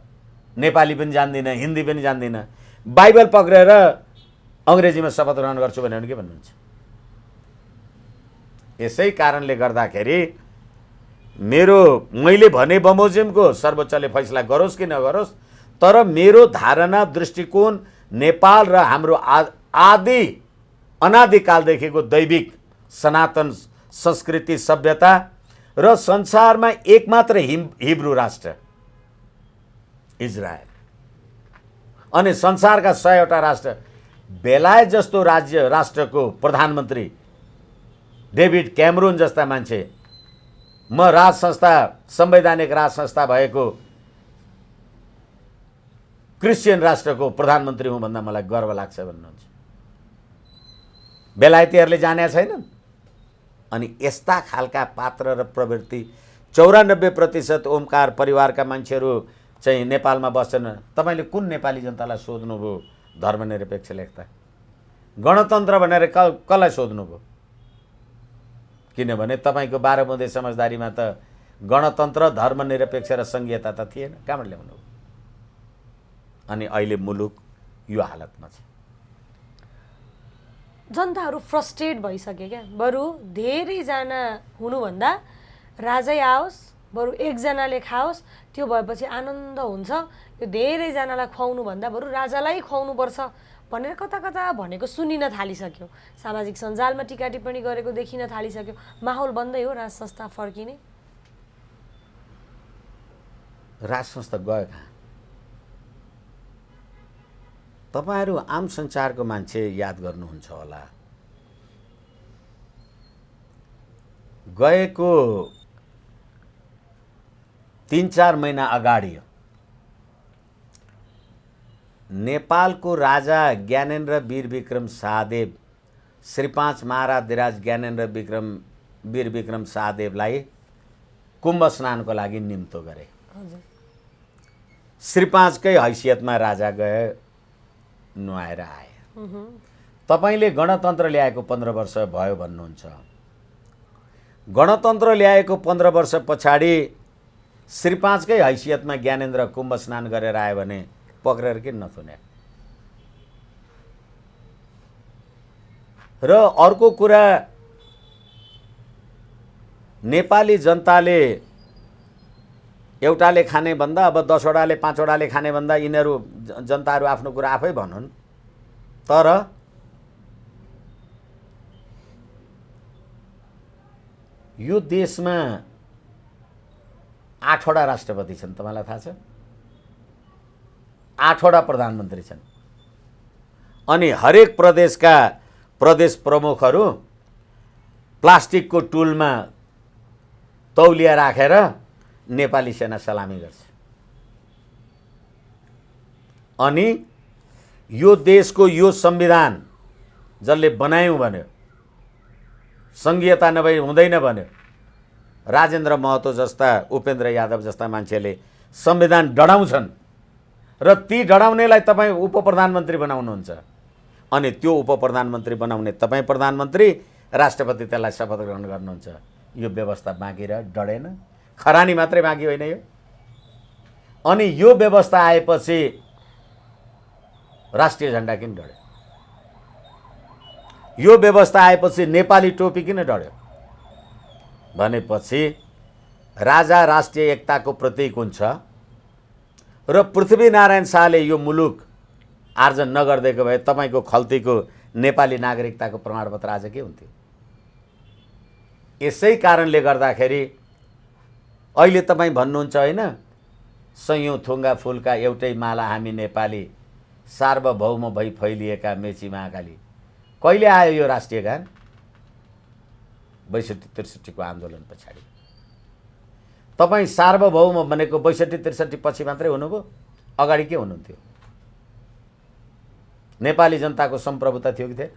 नेपाली पनि जान्दिनँ, हिन्दी पनि जान्दिनँ, बाइबल पक्रेर अङ्ग्रेजीमा शपथ ग्रहण गर्छु भने के भन्नुहुन्छ? यसै कारणले गर्दाखेरि मैले भने बमोजिमको सर्वोच्चले फैसला गरोस् कि नगरोस्, तर मेरो धारणा दृष्टिकोण नेपाल र हाम्रो आदि अनादिकालदेखिको दैविक सनातन संस्कृति सभ्यता र संसारमा एकमात्र हिब्रू राष्ट्र इजरायल अनि संसारका 100वटा राष्ट्र, बेलायत जस्तो राष्ट्रको प्रधानमन्त्री डेभिड क्यामरुन जस्ता मान्छे, म राज संस्था संवैधानिक राज संस्था भएको क्रिस्चियन राष्ट्रको प्रधानमन्त्री हुँ भन्दा मलाई गर्व लाग्छ भन्नुहुन्छ। बेलायतीहरूले जाने छैनन्। अनि यस्ता खालका पात्र र प्रवृत्ति 94% ओमकार परिवारका मान्छेहरू चाहिँ नेपालमा बस्छन्। तपाईँले कुन नेपाली जनतालाई सोध्नुभयो धर्मनिरपेक्ष लेख्दा? गणतन्त्र भनेर कसलाई सोध्नुभयो? किनभने तपाईँको 12 बुँदे समझदारीमा त गणतन्त्र, धर्मनिरपेक्ष र सङ्घीयता त थिएन, कहाँबाट ल्याउनु? अनि अहिले मुलुक यो हालतमा छ।
जनताहरू फ्रस्ट्रेट भइसके क्या। बरु धेरैजना हुनुभन्दा राजै आओस्, बरु एकजनाले खाओस्, त्यो भएपछि आनन्द हुन्छ। यो धेरैजनालाई खुवाउनु भन्दा बरु राजालाई खुवाउनुपर्छ भनेर कता कता भनेको सुनिन थालिसक्यो। सामाजिक सञ्जालमा टिका टिप्पणी गरेको देखिन थालिसक्यो। माहौल बन्दै हो राज संस्था फर्किने?
राज संस्था गयो कहाँ? तपाईहरू आम सञ्चारको मान्छे याद गर्नुहुन्छ होला, गएको 3-4 महिना अगाडि नेपालको राजा ज्ञानेन्द्र वीर विक्रम शाहदेव, श्री 5 महाराजधिराज ज्ञानेन्द्र वीर विक्रम शाहदेवलाई कुम्भ स्नानको लागि निम्तो गरे। श्री 5 कै हैसियतमा राजा गए, नुहाएर आए। तपाईले गणतन्त्र ल्याएको 15 वर्ष भयो भन्नुहुन्छ। गणतन्त्र ल्याएको 15 वर्ष पछाडि श्री 5 कै हैसियतमा ज्ञानेन्द्र कुम्भ स्नान गरेर आयो भने पक्रेर किन नथुने? र अर्को कुरा, नेपाली जनताले एउटाले खाने भन्दा अब 10 वटाले 5 वटाले खाने भन्दा यिनीहरू जनताहरू आफ्नो कुरा आफै भनुन्। तर यो देशमा 8 वटा राष्ट्रपति छन्, तपाईलाई थाहा छ? 8 वटा प्रधानमन्त्री छन्। अनि हरेक प्रदेशका प्रदेश प्रमुखहरू प्लास्टिकको टुलमा तौलिया राखेर नेपाली सेना सलामी गर्छ। अनि यो देशको यो संविधान जसले बनायौँ भन्यो, सङ्घीयता नभई हुँदैन भन्यो, राजेन्द्र महतो जस्ता, उपेन्द्र यादव जस्ता मान्छेले संविधान डढाउँछन् र ती डढाउनेलाई तपाईँ उप प्रधानमन्त्री बनाउनुहुन्छ अनि त्यो उप प्रधानमन्त्री बनाउने तपाईँ प्रधानमन्त्री, राष्ट्रपति त्यसलाई शपथ ग्रहण गर्नुहुन्छ। यो व्यवस्था बाँकी रह्यो, डढेन। खरानी मात्रै बाँकी होइन यो। अनि यो व्यवस्था आएपछि राष्ट्रिय झन्डा किन डढ्यो? यो व्यवस्था आएपछि नेपाली टोपी किन डढ्यो भनेपछि राजा राष्ट्रिय एकताको प्रतीक हुन्छ र पृथ्वीनारायण शाहले यो मुलुक आर्जन नगरिदिएको भए तपाईँको खल्तीको नेपाली नागरिकताको प्रमाणपत्र आज के हुन्थ्यो? यसै कारणले गर्दाखेरि अहिले तपाईँ भन्नुहुन्छ होइन, सयौँ थुङ्गा फुलका एउटै माला हामी नेपाली, सार्वभौम भई फैलिएका मेची महाकाली। कहिले आयो यो राष्ट्रिय गान? 62-63 को आन्दोलन पछाडि। तपाईँ सार्वभौम भनेको 62-63 पछि मात्रै हुनुभयो, अगाडि के हुनुहुन्थ्यो? नेपाली जनताको सम्प्रभुता थियो कि थिएन?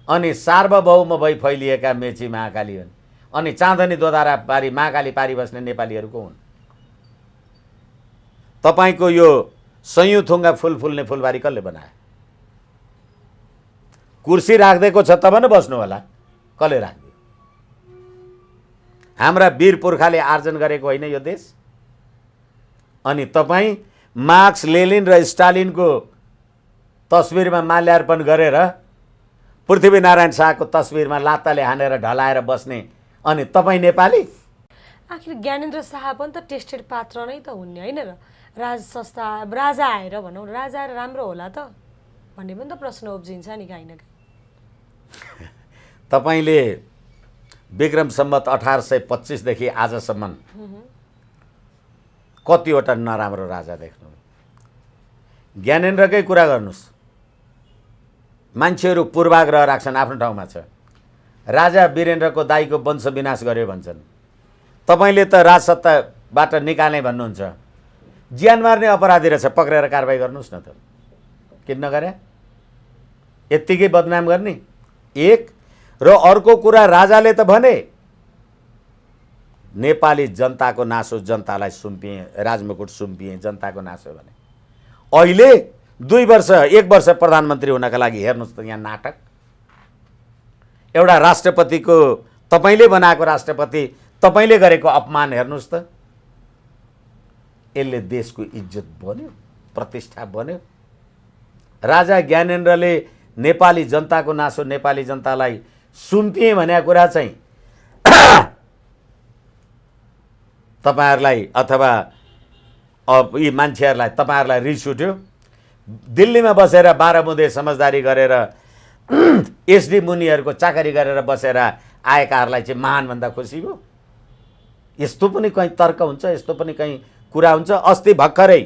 अनि सार्वभौम भई फैलिएका मेची महाकाली हुन्। अनि चाँदनी दोधारा पारी महाकाली पारी बस्ने नेपालीहरू को हुन्? तपाईँको यो सयौँ थुङ्गा फुल फुल्ने फुलबारी कसले बनायो? कुर्सी राखिदिएको छ तब न बस्नु होला, कसले राखिदियो? हाम्रा वीर पुर्खाले आर्जन गरेको होइन यो देश? अनि तपाईँ मार्क्स, लेनिन र स्टालिनको तस्बिरमा माल्यार्पण गरेर पृथ्वीनारायण शाहको तस्बिरमा लात्ताले हानेर ढलाएर बस्ने, अनि तपाईँ नेपाली?
आखिर ज्ञानेन्द्र शाह पनि त टेस्टेड पात्र नै त हुने होइन र? राज संस्था राजा आएर भनौँ, राजा आएर राम्रो होला त भन्ने पनि त प्रश्न उब्जिन्छ नि काहीँ न काहीँ।
तपाईँले विक्रम सम्वत 1825 देखि आजसम्म कतिवटा नराम्रो राजा देख्नु? ज्ञानेन्द्रकै कुरा गर्नुहोस्। मान्छेहरू पूर्वाग्रह राख्छन्, आफ्नो ठाउँमा छ। राजा वीरेन्द्रको दाईको वंश विनाश गर्यो भन्छन्। तपाईँले त राजसत्ताबाट निकाल्ने भन्नुहुन्छ। ज्यान मार्ने अपराधी रहेछ, पक्रेर कारबाही गर्नुहोस् न त। किन नगरे? यत्तिकै बदनाम गर्ने एक। र अर्को कुरा, राजाले त भने नेपाली जनताको नासो, जनतालाई सुम्पिए, राजमुकुट सुम्पिए, जनताको नासो भने। अहिले 2 वर्ष 1 वर्ष प्रधानमन्त्री हुनका लागि हेर्नुहोस् त यहाँ नाटक। एउटा राष्ट्रपतिको, तपाईँले बनाएको राष्ट्रपति, तपाईँले गरेको अपमान हेर्नुहोस् त। यसले देशको इज्जत बन्यो, प्रतिष्ठा बन्यो। राजा ज्ञानेन्द्रले नेपाली जनताको नासो, नेपाली जनतालाई सुम्पिए भनेको कुरा चाहिँ तपाईहरुलाई अथवा यी मान्छेहरुलाई, तपाईहरुलाई रिस उठ्यो? दिल्लीमा बसेर 12 बुँदे समझदारी गरेर एसडी मुनिहरुको चाकरी गरेर बसेर आएकाहरुलाई चाहिँ महान भन्दा खुसी भयो? यस्तो पनि कहीं तर्क हुन्छ, यस्तो पनि कहीं कुरा हुन्छ। अस्ति भर्खरै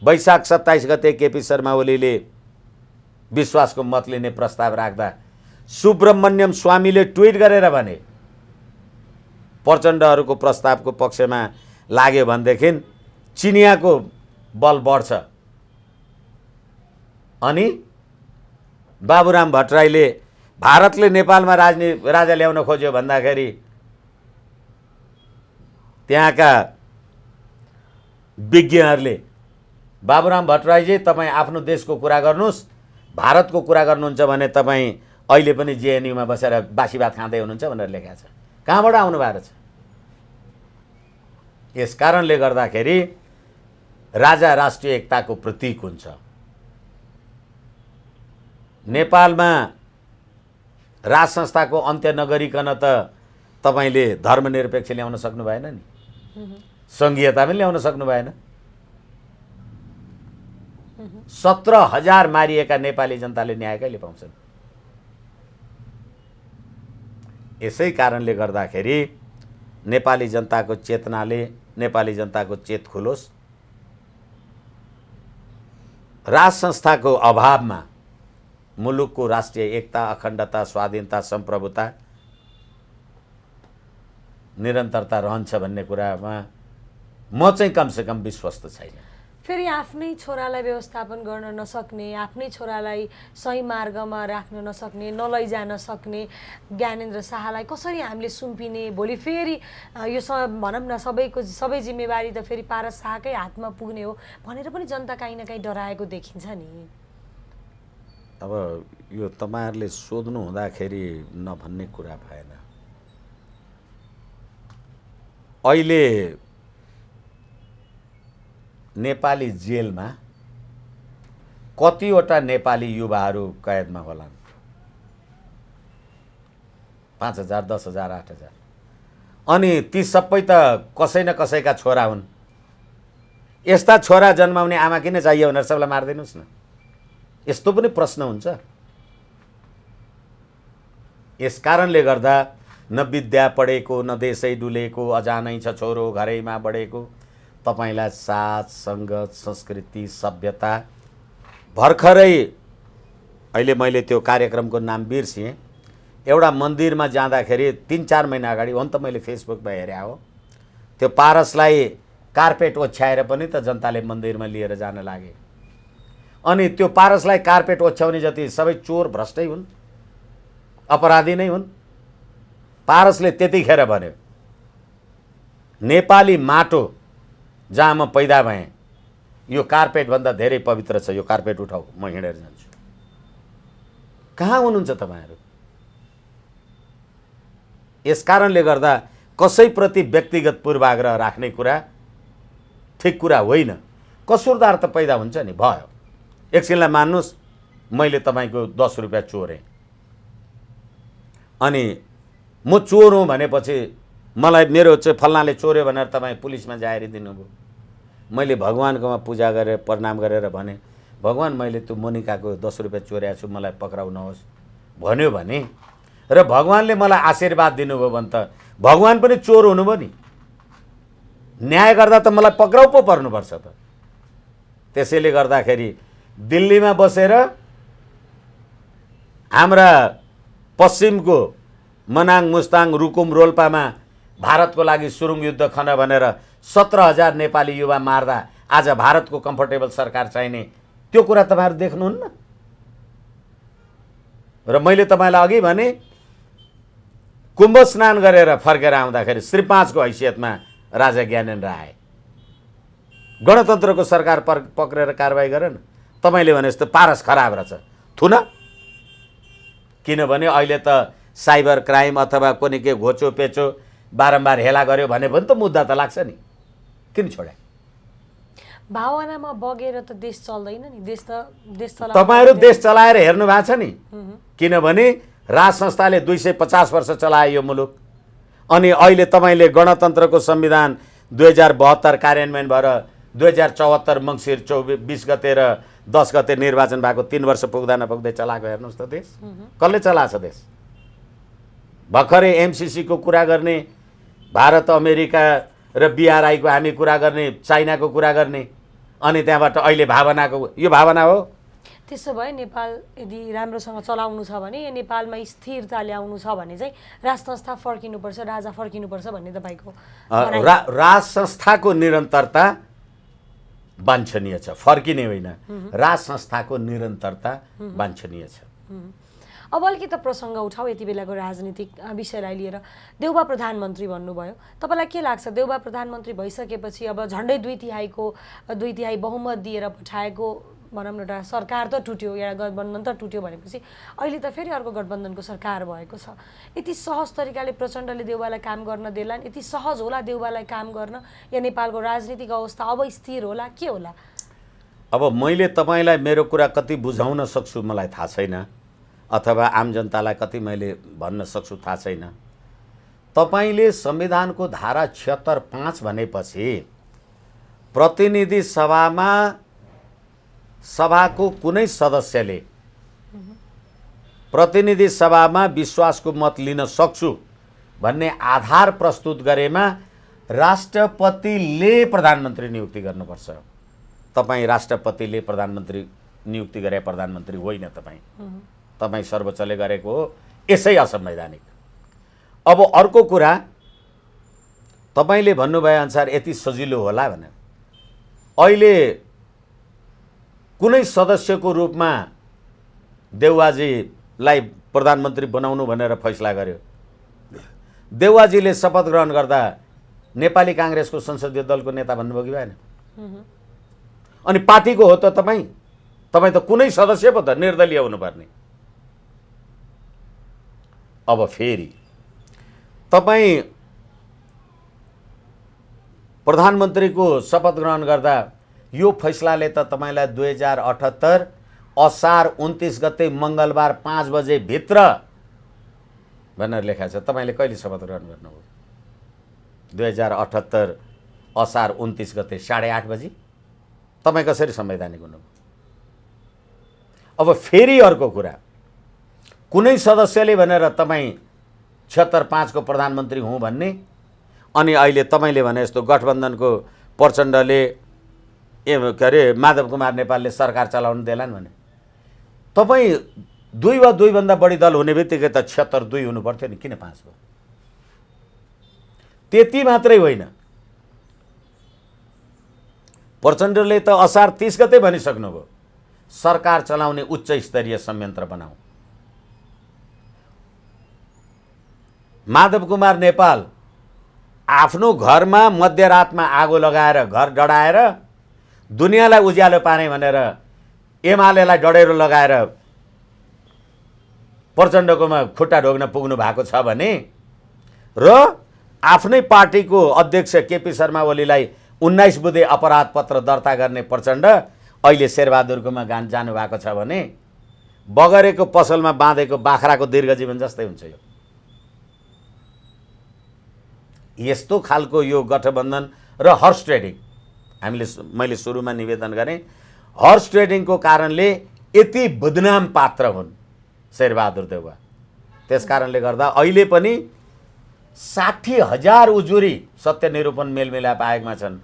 वैशाख 27 गते केपी शर्मा ओलीले विश्वासको मत लिने प्रस्ताव राख्दा सुब्रमण्यम स्वामीले ट्विट गरेर भने प्रचण्डहरुको प्रस्तावको पक्षमा लाग्यो भनेदेखि चिनियाको बल बढ्छ। अनि बाबुराम भट्टराईले भारतले नेपालमा राजा ल्याउन खोज्यो भन्दाखेरि त्यहाँका विज्ञहरूले बाबुराम भट्टराईजी तपाईं आफ्नो देशको कुरा गर्नुस्, भारतको कुरा गर्नुहुन्छ भने तपाईं अहिले पनि जेएनयूमा बसेर बासी भात खाँदै हुनुहुन्छ भनेर लेखेको छ। कहाँबाट आउनु भएको छ? यस कारणले गर्दाखेरि राजा राष्ट्रिय एकताको प्रतीक हुन्छ। नेपालमा राज संस्थाको अन्त्य नगरिकन त तपाईले धर्मनिरपेक्ष ल्याउन सक्नु भएन नि, संघीयता पनि ल्याउन सक्नु भएन। 17,000 मारिएका नेपाली जनताले न्याय कहिले पाउँछन्? यसै कारणले गर्दाखेरि नेपाली जनताको चेतनाले, नेपाली जनताको चेत खुलोस्। राज संस्थाको अभावमा मुलुकको राष्ट्रिय एकता, अखण्डता, स्वाधीनता, सम्प्रभुता, निरन्तरता रहन्छ भन्ने कुरामा म चाहिँ कमसेकम विश्वस्त छैन।
फेरि आफ्नै छोरालाई व्यवस्थापन गर्न नसक्ने, आफ्नै छोरालाई सही मार्गमा राख्न नसक्ने, नलैजान सक्ने ज्ञानेन्द्र शाहलाई कसरी हामीले सुम्पिने? भोलि फेरि यो भनौँ न सबै जिम्मेवारी त फेरि पारस शाहकै हातमा पुग्ने हो भनेर पनि जनता काहीँ न काहीँ डराएको देखिन्छ नि।
अब यो तपाईँहरूले सोध्नु हुँदाखेरि नभन्ने कुरा भएन। अहिले नेपाली जेलमा कतिवटा नेपाली युवाहरू कैदमा होलान्? 5,000, 10,000, 8,000। अनि ती सबै त कसै न कसैका छोरा हुन्। यस्ता छोरा जन्माउने आमा किन चाहियो भनेर सबैलाई मारिदिनुहोस् न। यस्तो पनि प्रश्न हुन्छ। यस कारणले गर्दा न विद्या पढेको, न देशै डुलेको, अजानै छ छोरो घरैमा बढेको, तपाईँलाई साथ सङ्गत संस्कृति सभ्यता भर्खरै अहिले मैले त्यो कार्यक्रमको नाम बिर्सिएँ। एउटा मन्दिरमा जाँदाखेरि 3-4 महिना अगाडि हो नि त मैले फेसबुकमा हेरे हो, त्यो पारसलाई कार्पेट ओछ्याएर पनि त जनताले मन्दिरमा लिएर जान लागे। अनि त्यो पारसलाई कार्पेट ओछ्याउने जति सबै चोर भ्रष्टै हुन्, अपराधी नै हुन्। पारसले त्यतिखेर भन्यो नेपाली माटो जहाँ म पैदा भएँ यो कार्पेटभन्दा धेरै पवित्र छ, यो कार्पेट उठाऊ, म हिँडेर जान्छु। कहाँ हुनुहुन्छ तपाईँहरू? यस कारणले गर्दा कसैप्रति व्यक्तिगत पूर्वाग्रह राख्ने कुरा ठिक कुरा होइन। कसुरदार त पैदा हुन्छ नि, भयो। एकछिनलाई मान्नुहोस् मैले तपाईँको 10 रुपियाँ चोरेँ अनि म चोर हुँ भनेपछि मलाई मेरो चाहिँ फल्नाले चोर्यो भनेर तपाईँ पुलिसमा जाहेरी दिनुभयो। मैले भगवान्कोमा पूजा गरेर प्रणाम गरेर भने भगवान् मैले त्यो मोनिकाको 10 रुपियाँ चोरेको छु, मलाई पक्राउ नहोस् भन्यो भने र भगवान्ले मलाई आशीर्वाद दिनुभयो भने त भगवान् पनि चोर हुनुभयो नि। न्याय गर्दा त मलाई पक्राउ पो पर्नुपर्छ त। त्यसैले गर्दाखेरि दिल्लीमा बसेर हाम्रा पश्चिमको मनाङ, मुस्ताङ, रुकुम, रोल्पामा भारतको लागि सुरुङ युद्ध खन भनेर 17,000 नेपाली युवा मार्दा आज भारतको कम्फर्टेबल सरकार चाहिने, त्यो कुरा तपाईँहरू देख्नुहुन्न? र मैले तपाईँलाई अघि भने कुम्भ स्नान गरेर फर्केर आउँदाखेरि श्री 5 को हैसियतमा राजा ज्ञानेन्द्र आए। गणतन्त्रको सरकार पक्रेर कारवाही गरेन। तपाईँले भने जस्तो पारस खराब रहेछ थुन। किनभने अहिले त साइबर क्राइम अथवा कुनै के घोचो पेचो बारम्बार हेला गर्यो भने पनि त मुद्दा त लाग्छ नि। किन छोडे?
भावनामा बगेर त देश चल्दैन नि। देश चलाउन
तपाईँहरू देश चलाएर हेर्नु भएको छ नि। किनभने राज संस्थाले 250 वर्ष चलायो यो मुलुक। अनि अहिले तपाईँले गणतन्त्रको संविधान 2072 कार्यान्वयन भएर 2074 मङ्सिर 20 गते र 10 गते निर्वाचन भएको 3 वर्ष पुग्दा नपुग्दै चलाएको हेर्नुहोस् त देश। कसले चलाछ देश? भर्खरै एमसिसी को कुरा गर्ने, भारत अमेरिका र बिआरआईको हामी कुरा गर्ने, चाइनाको कुरा गर्ने, अनि त्यहाँबाट अहिले भावनाको, यो भावना हो?
त्यसो भए नेपाल यदि राम्रोसँग चलाउनु छ भने, नेपालमा स्थिरता ल्याउनु छ भने चाहिँ राज संस्था फर्किनुपर्छ, राजा फर्किनुपर्छ भन्ने तपाईँको
राज संस्थाको निरन्तरता वाञ्छनीय छ, फर्किने होइन। राज संस्थाको निरन्तरता वाञ्छनीय छ।
अब अलिकति प्रसङ्ग उठाऊ यति बेलाको राजनीतिक विषयलाई लिएर। देउबा प्रधानमन्त्री भन्नुभयो, तपाईँलाई के लाग्छ देउबा प्रधानमन्त्री भइसकेपछि अब झन्डै 2/3 बहुमत दिएर पठाएको भनौँ न एउटा सरकार त टुट्यो, एउटा गठबन्धन त टुट्यो भनेपछि अहिले त फेरि अर्को गठबन्धनको सरकार भएको छ। यति सहज तरिकाले प्रचण्डले देउबालाई काम गर्न देलान्? यति सहज होला देउबालाई काम गर्न? या नेपालको राजनीतिक अवस्था अब स्थिर होला, के होला?
अब मैले तपाईँलाई मेरो कुरा कति बुझाउन सक्छु मलाई थाहा छैन, अथवा आम जनतालाई कति मैले भन्न सक्छु थाहा छैन। तपाईँले संविधानको धारा 76(5) भनेपछि प्रतिनिधि सभामा सभाको कुनै सदस्यले प्रतिनिधि सभामा विश्वासको मत लिन सक्छु भन्ने आधार प्रस्तुत गरेमा राष्ट्रपतिले प्रधानमन्त्री नियुक्ति गर्नुपर्छ। तपाईँ राष्ट्रपतिले प्रधानमन्त्री नियुक्ति गरे प्रधानमन्त्री होइन। तपाईँ सर्वोच्चले गरेको हो, यसै असंवैधानिक। अब अर्को कुरा, तपाईँले भन्नुभए अनुसार यति सजिलो होला भने अहिले कुनै सदस्यको रूपमा देउवाजीलाई प्रधानमन्त्री बनाउनु भनेर फैसला गर्यो। देउवाजीले शपथ ग्रहण गर्दा नेपाली काङ्ग्रेसको संसदीय दलको नेता भन्नुभयो कि भएन? अनि पार्टीको हो त तपाईँ त कुनै सदस्य पो त निर्दलीय हुनुपर्ने। अब फेरि तपाईँ प्रधानमन्त्रीको शपथ ग्रहण गर्दा यो फैसलाले त तपाईँलाई 2078 असार 29 गते मङ्गलबार 5 बजे भित्र भनेर लेखाएको छ। तपाईँले कहिले शपथ ग्रहण गर्नुभयो? 2078 असार 29 गते 8:30 बजी। तपाईँ कसरी संवैधानिक हुनुभयो? अब फेरि अर्को कुरा, कुनै सदस्यले भनेर तपाईँ 76-5 को प्रधानमन्त्री हुँ भन्ने, अनि अहिले तपाईँले भने जस्तो गठबन्धनको प्रचण्डले के अरे माधव कुमार नेपालले सरकार चलाउनु देलान् भने तपाईँ 2 वा 2 भन्दा बढी दल हुने बित्तिकै त 76-2 हुनु पर्थ्यो नि, किन 5 भयो? त्यति मात्रै होइन, प्रचण्डले त असार 30 गते भनिसक्नुभयो सरकार चलाउने उच्च स्तरीय संयन्त्र बनाऊ। माधव कुमार नेपाल आफ्नो घरमा मध्यरातमा आगो लगाएर घर डढाएर दुनियाँलाई उज्यालो पार्ने भनेर एमालेलाई डढेरो लगाएर प्रचण्डकोमा खुट्टा ढोग्न पुग्नु भएको छ भने र आफ्नै पार्टीको अध्यक्ष केपी शर्मा ओलीलाई 19 बुँदे अपराध पत्र दर्ता गर्ने प्रचण्ड अहिले शेरबहादुरकोमा जानुभएको छ भने बगरेको पसलमा बाँधेको बाख्राको दीर्घजीवन जस्तै हुन्छ। यो यस्तो खालको यो गठबन्धन र हर्स ट्रेडिङ, मैले सुरुमा निवेदन गरेँ, हर्स ट्रेडिङको कारणले यति बदनाम पात्र हुन् शेरबहादुर देउवा। त्यस कारणले गर्दा अहिले पनि 60,000 उजुरी सत्य निरूपण मेलमिलाप आएका छन्।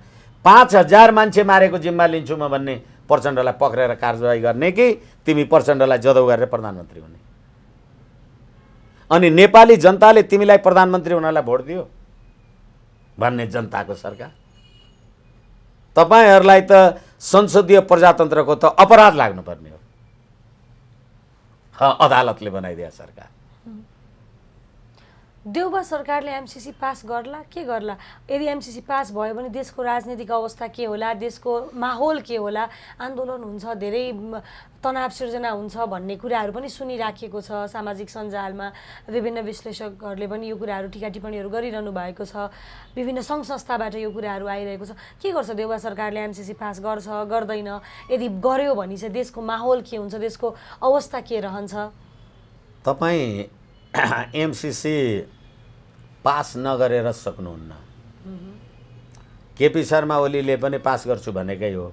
5,000 मान्छे मारेको जिम्मा लिन्छु म भन्ने प्रचण्डलाई पक्रेर कारवाही गर्ने कि तिमी प्रचण्डलाई जदौ गरेर प्रधानमन्त्री हुने? अनि नेपाली जनताले तिमीलाई प्रधानमन्त्री हुनलाई भोट दियो भन्ने जनताको सरकार? तपाईहरूलाई त संसदीय प्रजातन्त्रको त अपराध लाग्नुपर्ने हो। अदालतले बनाइदिया सरकार।
देउबा सरकारले एमसीसी पास गर्ला के गर्ला? यदि एमसीसी पास भयो भने देशको राजनीतिक अवस्था के होला, देशको माहौल के होला, आन्दोलन हुन्छ, धेरै तनाव सिर्जना हुन्छ भन्ने कुराहरू पनि सुनिराखेको छ। सामाजिक सञ्जालमा विभिन्न विश्लेषकहरूले पनि यो कुराहरू टिका टिप्पणीहरू गरिरहनु भएको छ। विभिन्न सङ्घ संस्थाबाट यो कुराहरू आइरहेको छ। के गर्छ देउबा सरकारले? एमसीसी पास गर्छ गर्दैन? यदि गर्यो भने चाहिँ देशको माहौल के हुन्छ, देशको अवस्था के रहन्छ?
तपाईँ एमसीसी पास नगरेर सक्नुहुन्न। केपी शर्मा ओलीले पनि पास गर्छु भनेकै हो,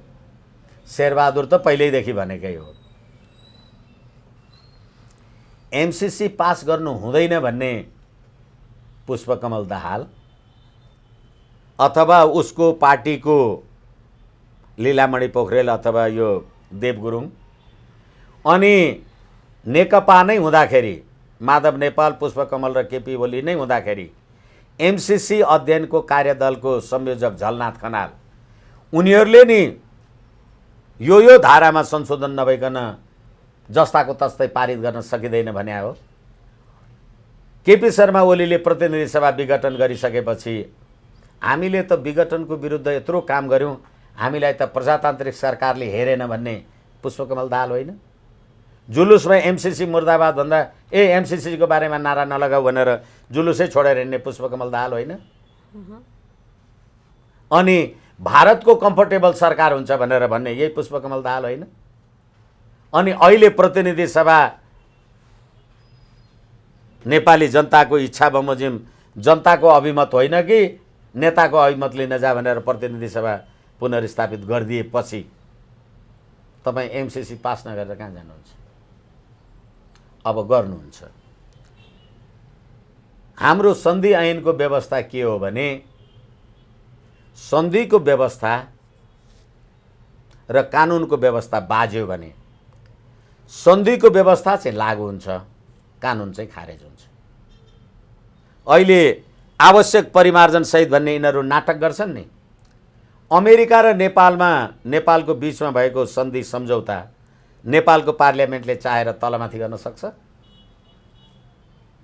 शेरबहादुर त पहिल्यैदेखि भनेकै हो। एमसीसी पास गर्नु हुँदैन भन्ने पुष्पकमल दाहाल अथवा उसको पार्टीको लीलामणि पोखरेल अथवा यो देव गुरुङ अनि नेकपा नै हुँदाखेरि, माधव नेपाल, पुष्पकमल र केपी ओली नै हुँदाखेरि एमसीसी अध्ययनको कार्यदलको संयोजक झलनाथ खनाल उनीहरूले नि यो धारामा संशोधन नभइकन जस्ताको तस्तै पारित गर्न सकिँदैन भने हो। केपी शर्मा ओलीले प्रतिनिधि सभा विघटन गरिसकेपछि हामीले त विघटनको विरुद्ध यत्रो काम गऱ्यौँ, हामीलाई त प्रजातान्त्रिक सरकारले हेरेन भन्ने पुष्पकमल दाहाल होइन? जुलुसमा एमसीसी मुर्दाबाद भन्दा एमसीसी को बारेमा नारा नलगाऊ भनेर जुलुसै छोडेर हिँड्ने पुष्पकमल दाहाल होइन? अनि भारतको कम्फर्टेबल सरकार हुन्छ भनेर भन्ने यही पुष्पकमल दाहाल होइन? अनि अहिले प्रतिनिधि सभा नेपाली जनताको इच्छा बमोजिम जनताको अभिमत होइन कि नेताको अभिमत लिन जा भनेर प्रतिनिधि सभा पुनर्स्थापित गरिदिएपछि तपाईँ एमसीसी पास नगरेर कहाँ जानुहुन्छ? अब गर्नुहुन्छ। हाम्रो सन्धि ऐनको व्यवस्था के हो भने सन्धिको व्यवस्था र कानुनको व्यवस्था बाज्यो भने सन्धिको व्यवस्था चाहिँ लागू हुन्छ, कानुन चाहिँ खारेज हुन्छ। अहिले आवश्यक परिमार्जन सहित भन्ने यिनीहरू नाटक गर्छन् नि। अमेरिका र नेपालको बिचमा भएको सन्धि सम्झौता नेपालको पार्लियामेन्टले चाहेर तलमाथि गर्न सक्छ?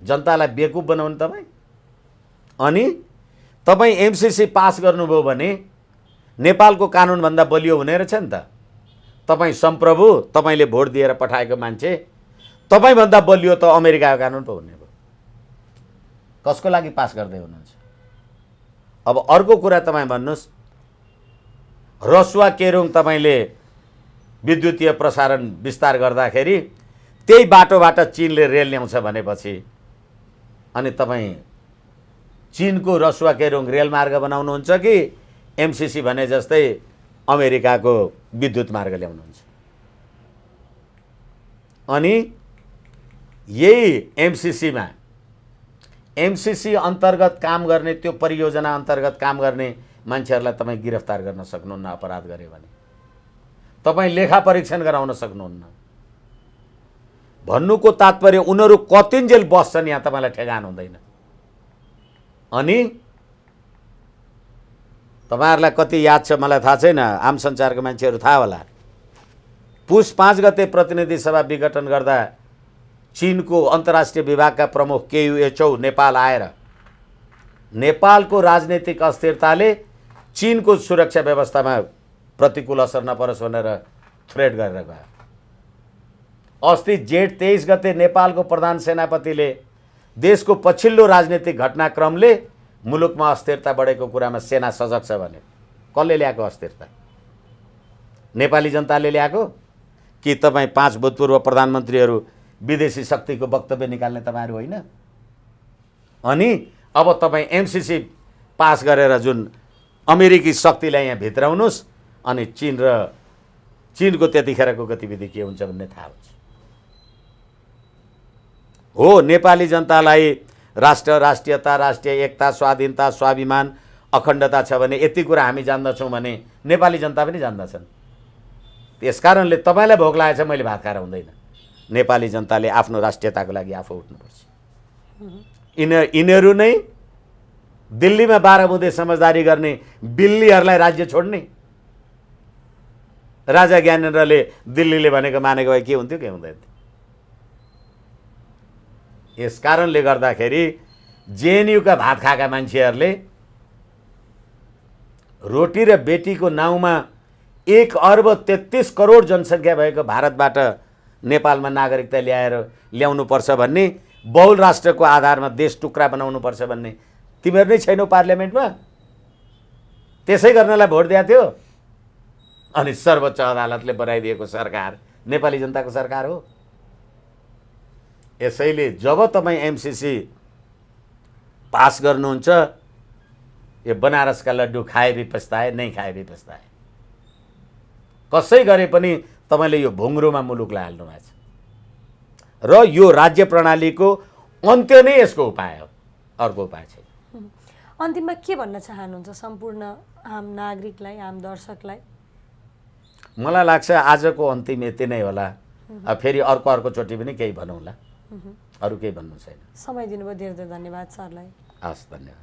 जनतालाई बेवकुफ बनाउनु तपाईँ? अनि तपाईँ एमसिसी पास गर्नुभयो भने नेपालको कानुनभन्दा बलियो हुने रहेछ नि त। तपाईँ सम्प्रभु, तपाईँले भोट दिएर पठाएको मान्छे, तपाईँभन्दा बलियो त अमेरिकाको कानुन पो हुने भयो। कसको लागि पास गर्दै हुनुहुन्छ? अब अर्को कुरा तपाईँ भन्नुहोस्, रसुवा केरुङ तपाईँले विद्युतीय प्रसारण विस्तार गर्दाखेरि त्यही बाटोबाट चीनले रेल ल्याउँछ भनेपछि अनि तपाईँ चीनको रसुवा केरुङ रेलमार्ग बनाउनुहुन्छ कि एमसिसी भने जस्तै अमेरिकाको विद्युत मार्ग ल्याउनुहुन्छ? अनि यही एमसिसी अन्तर्गत काम गर्ने, त्यो परियोजना अन्तर्गत काम गर्ने मान्छेहरूलाई तपाईँ गिरफ्तार गर्न सक्नुहुन्न अपराध गरे भने। तपाईँ लेखा परीक्षण गराउन सक्नुहुन्न। भन्नुको तात्पर्य उनीहरू कतिन्जेल बस्छन् यहाँ तपाईँलाई ठेगान हुँदैन। अनि तपाईँहरूलाई कति याद छ मलाई थाहा छैन, आम सञ्चारको मान्छेहरू थाहा होला, पुस 5 गते प्रतिनिधि सभा विघटन गर्दा चीनको अन्तर्राष्ट्रिय विभागका प्रमुख केयुएचओ नेपाल आएर नेपालको राजनीतिक अस्थिरताले चीनको सुरक्षा व्यवस्थामा प्रतिकूल असर नपरोस् भनेर थ्रेट गरेर गयो। अस्ति जेठ 23 गते नेपालको प्रधान सेनापतिले देशको पछिल्लो राजनीतिक घटनाक्रमले मुलुकमा अस्थिरता बढेको कुरामा सेना सजग छ भने कसले ल्याएको अस्थिरता? नेपाली जनताले ल्याएको कि तपाईँ 5 भूतपूर्व प्रधानमन्त्रीहरू विदेशी शक्तिको वक्तव्य निकाल्ने तपाईँहरू होइन? अनि अब तपाईँ एमसिसी पास गरेर जुन अमेरिकी शक्तिलाई यहाँ भित्राउनुहोस् अनि चीनको त्यतिखेरको गतिविधि के हुन्छ भन्ने थाहा हुन्छ। हो, नेपाली जनतालाई राष्ट्र, राष्ट्रियता, राष्ट्रिय एकता, स्वाधीनता, स्वाभिमान, अखण्डता छ भने यति कुरा हामी जान्दछौँ भने नेपाली जनता पनि जान्दछन्। त्यसकारणले तपाईँलाई भोक लागेको छ मैले भात खाएर हुँदैन। नेपाली जनताले आफ्नो राष्ट्रियताको लागि आफू उठ्नुपर्छ। यिनीहरू नै दिल्लीमा 12 बुँदे समझदारी गर्ने बिल्लीहरूलाई राज्य छोड्ने। राजा ज्ञानेन्द्रले दिल्लीले भनेको मानेको भए के हुन्थ्यो, के हुँदैन थियो? यस कारणले गर्दाखेरि जेएनयूका भात खाएका मान्छेहरूले रोटी र बेटीको नाउँमा 1 अर्ब 33 करोड जनसङ्ख्या भएको भारतबाट नेपालमा नागरिकता ल्याउनुपर्छ भन्ने, बहुल राष्ट्रको आधारमा देश टुक्रा बनाउनुपर्छ भन्ने तिमीहरू नै छैनौ पार्लियामेन्टमा? त्यसै गर्नलाई भोट दिएको थियो। अनि सर्वोच्च अदालतले बनाइदिएको सरकार नेपाली जनताको सरकार हो। यसैले जब तपाईँ एमसिसी पास गर्नुहुन्छ, ये बनारस का लड्डू खाए भी पछताए, नहीं खाए भी पछताए। कसै गरे पनि तपाईँले यो भुङ्ग्रोमा मुलुकलाई हाल्नु भएको छ र यो राज्य प्रणालीको अन्त्य नै यसको उपाय हो, अर्को उपाय छैन।
अन्तिममा के भन्न चाहनुहुन्छ सम्पूर्ण आम नागरिकलाई, आम दर्शकलाई?
मलाई लाग्छ आजको अन्तिम यति नै होला। फेरि अर्कोचोटि पनि केही भनौँला, अरू केही भन्नु छैन।
समय दिनुभयो, धेरै धेरै धन्यवाद सरलाई।
हस्, धन्यवाद।